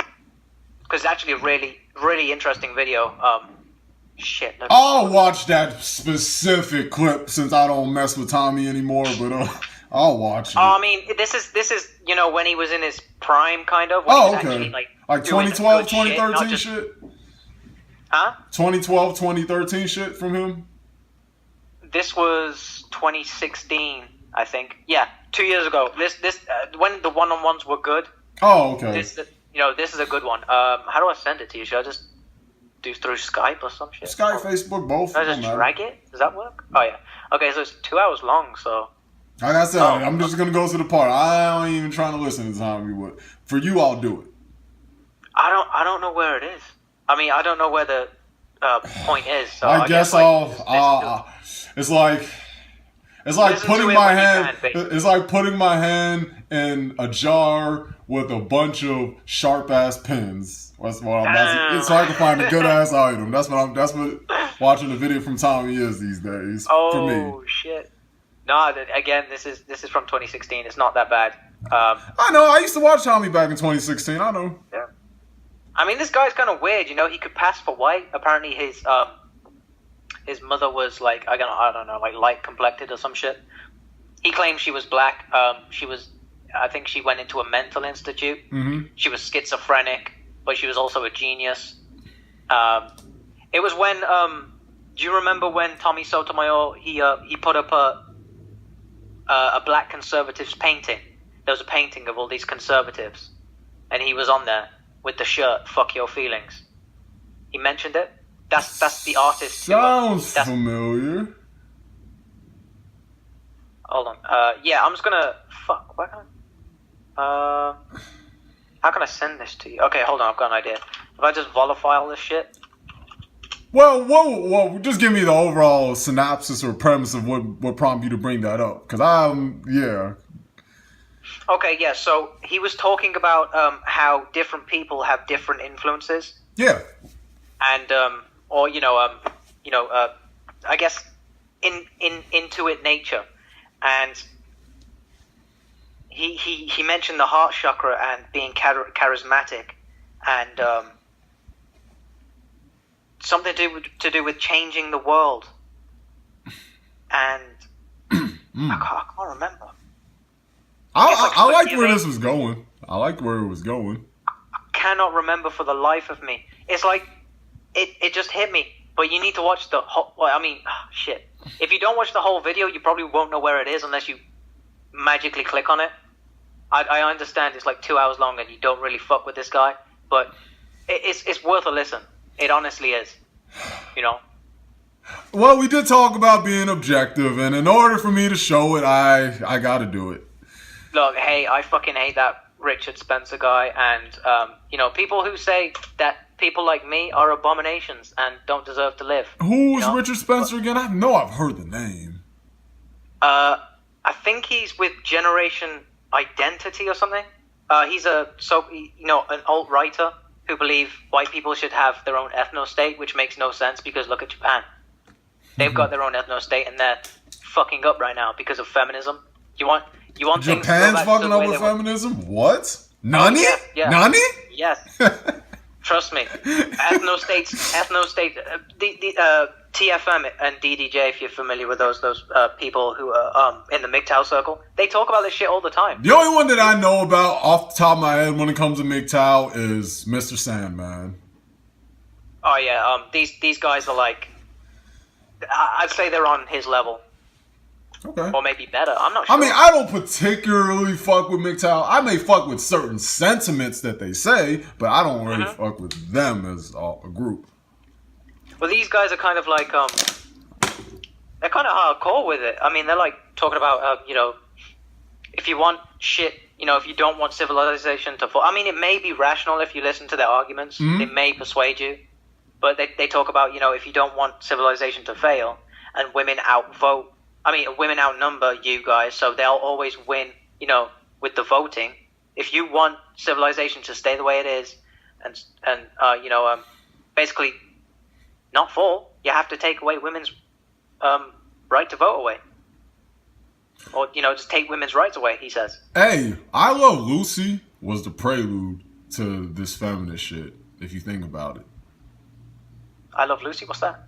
because it's actually a really, really interesting video. I'll watch that specific clip since I don't mess with Tommy anymore, but I'll watch it. I mean, this is when he was in his prime, kind of. When he was actually, like 2012, doing good 2013 shit. shit? Huh? 2012, 2013 shit from him? This was 2016, I think. Yeah, 2 years ago. This when the one-on-ones were good. Oh, okay. This is a good one. How do I send it to you? Should I just do through Skype or some shit? Skype, Facebook, both. Should I just drag it? Does that work? Oh yeah. Okay, so it's 2 hours long. So like I said, I'm just gonna go to the part. I ain't even trying to listen to Tommy. But for you, I'll do it. I don't know where it is. I mean, I don't know where the point is. So I guess it's like putting my hand. It's like putting my hand in a jar with a bunch of sharp ass pens. That's what it's so I can find a good ass item. That's what watching the video from Tommy is these days. For me. Oh shit! No, again, this is from 2016. It's not that bad. I know. I used to watch Tommy back in 2016. I know. Yeah. I mean, this guy's kind of weird. He could pass for white. Apparently, his mother was like I don't know, like light complected or some shit. He claimed she was black. I think she went into a mental institute. Mm-hmm. She was schizophrenic, but she was also a genius. It was when do you remember when Tommy Sotomayor he put up a black conservatives painting? There was a painting of all these conservatives, and he was on there with the shirt "Fuck Your Feelings." He mentioned it. That's the artist. Sounds familiar. Hold on. Yeah, I'm just gonna. Fuck. Why can't I? How can I send this to you? Okay, hold on. I've got an idea. If I just volifile this shit. Well, whoa! Just give me the overall synopsis or premise of what prompted you to bring that up, because yeah. Okay, yeah. So he was talking about how different people have different influences. Yeah. And I guess intuit nature, and he mentioned the heart chakra and being charismatic, and something to do with changing the world, and I can't remember. I liked where this was going. I liked where it was going. I cannot remember for the life of me. It's like it just hit me. But you need to watch the whole. Well, I mean, shit. If you don't watch the whole video, you probably won't know where it is unless you magically click on it. I understand it's like 2 hours long and you don't really fuck with this guy, but it's worth a listen. It honestly is. Well, we did talk about being objective, and in order for me to show it, I got to do it. Look, hey, I fucking hate that Richard Spencer guy, and people who say that people like me are abominations and don't deserve to live. Who's Richard Spencer again? I know I've heard the name. I think he's with Generation Identity or something. He's an alt-writer who believe white people should have their own ethno-state, which makes no sense because look at Japan. They've got their own ethno-state and they're fucking up right now because of feminism. You want things to go Japan's back fucking to the up way with they were. feminism? What? Nani? Yeah. Nani? Yes. Trust me. Ethno-state, the TFM and DDJ, if you're familiar with those people who are in the MGTOW circle, they talk about this shit all the time. The only one that I know about off the top of my head when it comes to MGTOW is Mr. Sandman. Oh yeah, these guys are like, I'd say they're on his level. Okay. Or maybe better. I'm not sure. I mean, I don't particularly fuck with MGTOW. I may fuck with certain sentiments that they say, but I don't really fuck with them as a group. Well, these guys are kind of like, they're kind of hardcore with it. I mean, they're like talking about, if you want shit, if you don't want civilization to fall. I mean, it may be rational if you listen to their arguments. They may persuade you. But they talk about, if you don't want civilization to fail and women women outnumber you guys, so they'll always win, with the voting. If you want civilization to stay the way it is and basically not fall, you have to take away women's right to vote away. Or, just take women's rights away, he says. Hey, I Love Lucy was the prelude to this feminist shit, if you think about it. I Love Lucy, what's that?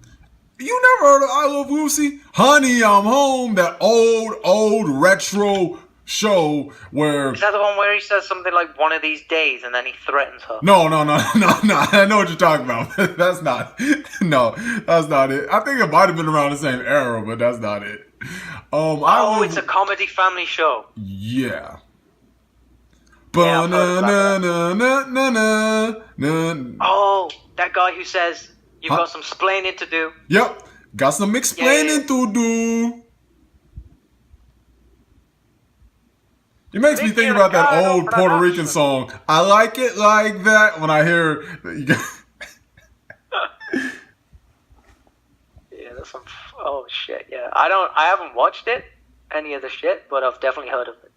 You never heard of I Love Lucy? Honey, I'm Home, that old retro show where... Is that the one where he says something like, one of these days, and then he threatens her? No. I know what you're talking about. That's not it. I think it might have been around the same era, but that's not it. It's a comedy family show. Yeah. Oh, that guy who says, you've got some splaining to do. Yep. Got some explaining to do. It makes me think about that old Puerto Rican song. I like it like that when I hear that you got... Yeah, that's some... Oh, shit, yeah. I haven't watched it, any of the shit, but I've definitely heard of it.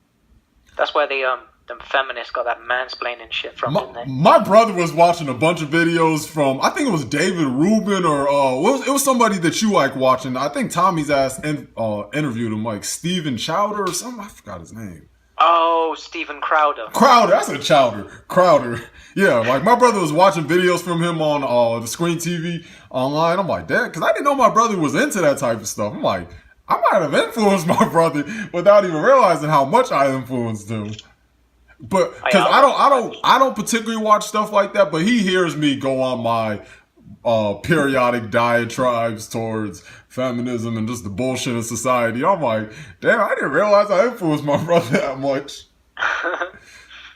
That's where the feminists got that mansplaining shit from, didn't they? My brother was watching a bunch of videos from, I think it was David Rubin or it was somebody that you like watching. I think Tommy's ass interviewed him, like Steven Chowder or something. I forgot his name. Oh, Steven Crowder. That's a Crowder. Yeah, like my brother was watching videos from him on the Screen TV online. I'm like, Dad, because I didn't know my brother was into that type of stuff. I'm like, I might have influenced my brother without even realizing how much I influenced him. But because I don't particularly watch stuff like that, but he hears me go on my periodic diatribes towards feminism and just the bullshit in society. I'm like, damn, I didn't realize I influenced my brother that much.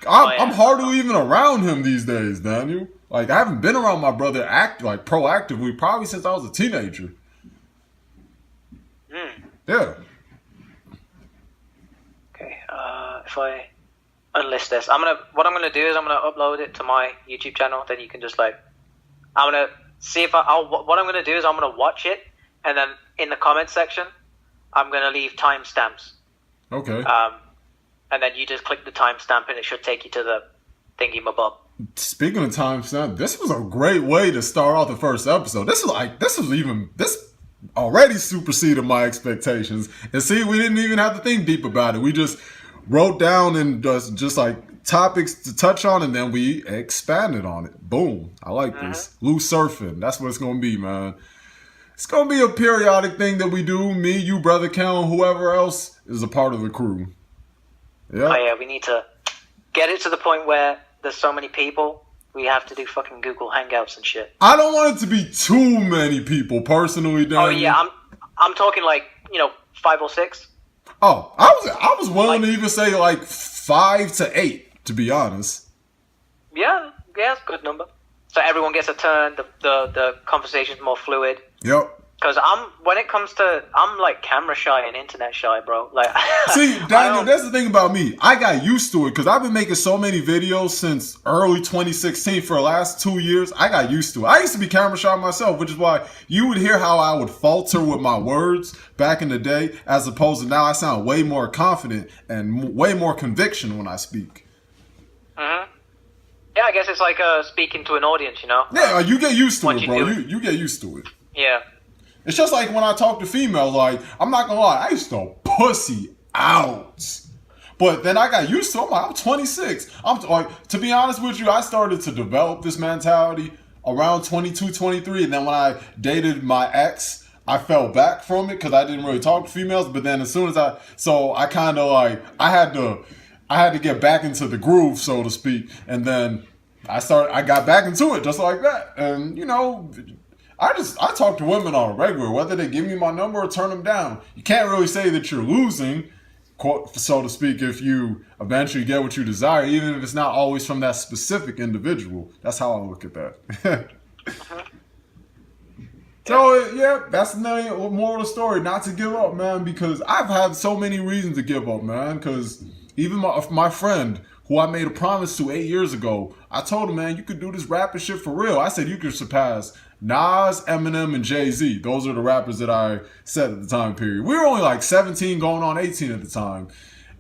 I'm hardly even around him these days, Daniel. Like, I haven't been around my brother proactively probably since I was a teenager. Yeah. Okay, if I unlist this, what I'm gonna do is I'm gonna upload it to my YouTube channel. Then you can just I'm gonna see if what I'm gonna do is I'm gonna watch it, and then in the comments section, I'm gonna leave timestamps. Okay. And then you just click the timestamp, and it should take you to the thingy-mabob. Speaking of timestamp, this was a great way to start off the first episode. This already superseded my expectations. And see, we didn't even have to think deep about it. We just wrote down and just like topics to touch on, and then we expanded on it. Boom. I like this. Loose surfing. That's what it's going to be, man. It's going to be a periodic thing that we do. Me, you, Brother Cal, whoever else is a part of the crew. Yeah. Oh, yeah, we need to get it to the point where there's so many people, we have to do fucking Google Hangouts and shit. I don't want it to be too many people, personally, Daniel. Oh, yeah, I'm talking 5 or 6. Oh, I was willing to even say 5 to 8, to be honest. Yeah, it's a good number. So everyone gets a turn, the conversation's more fluid. Yep. Because when it comes to, I'm like camera shy and internet shy, bro. Like, see, Daniel, that's the thing about me. I got used to it because I've been making so many videos since early 2016 for the last 2 years. I got used to it. I used to be camera shy myself, which is why you would hear how I would falter with my words back in the day, as opposed to now I sound way more confident and way more conviction when I speak. Mm-hmm. Yeah, I guess it's like speaking to an audience, you know? Yeah, you get used to it, bro. You get used to it. Yeah. It's just like when I talk to females, like, I'm not gonna lie, I used to pussy out. But then I got used to it. I'm 26. I'm like, to be honest with you, I started to develop this mentality around 22, 23. And then when I dated my ex, I fell back from it because I didn't really talk to females. But then as soon as I kind of like, I had to get back into the groove, so to speak. And then I got back into it just like that. And, you know, I talk to women on a regular, whether they give me my number or turn them down. You can't really say that you're losing, quote, so to speak, if you eventually get what you desire, even if it's not always from that specific individual. That's how I look at that. So, yeah, that's the moral of the story, not to give up, man, because I've had so many reasons to give up, man, because even my friend, who I made a promise to 8 years ago, I told him, man, you could do this rapping shit for real. I said you could surpass Nas, Eminem, and Jay-Z. Those are the rappers that I said at the time period. We were only like 17 going on 18 at the time.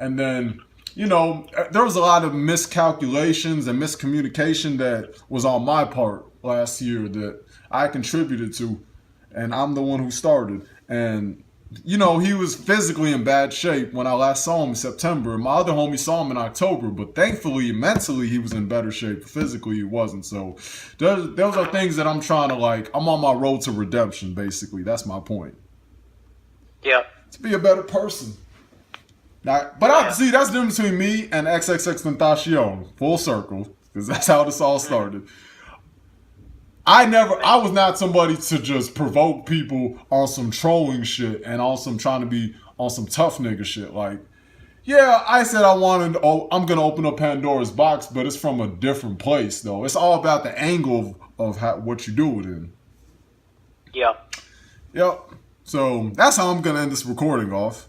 And then, you know, there was a lot of miscalculations and miscommunication that was on my part last year that I contributed to. And I'm the one who started. And, you know, he was physically in bad shape when I last saw him in September. My other homie saw him in October, but thankfully, mentally, he was in better shape. Physically, he wasn't. So those are things that I'm trying to, like, I'm on my road to redemption, basically. That's my point. Yeah. To be a better person. Now, but see, that's the difference between me and XXXTentacion. Full circle, because that's how this all started. I was not somebody to just provoke people on some trolling shit and on some trying to be on some tough nigga shit. Like, yeah, I said I'm going to open up Pandora's box, but it's from a different place, though. It's all about the angle of what you do it in. Yeah. Yep. So that's how I'm going to end this recording off.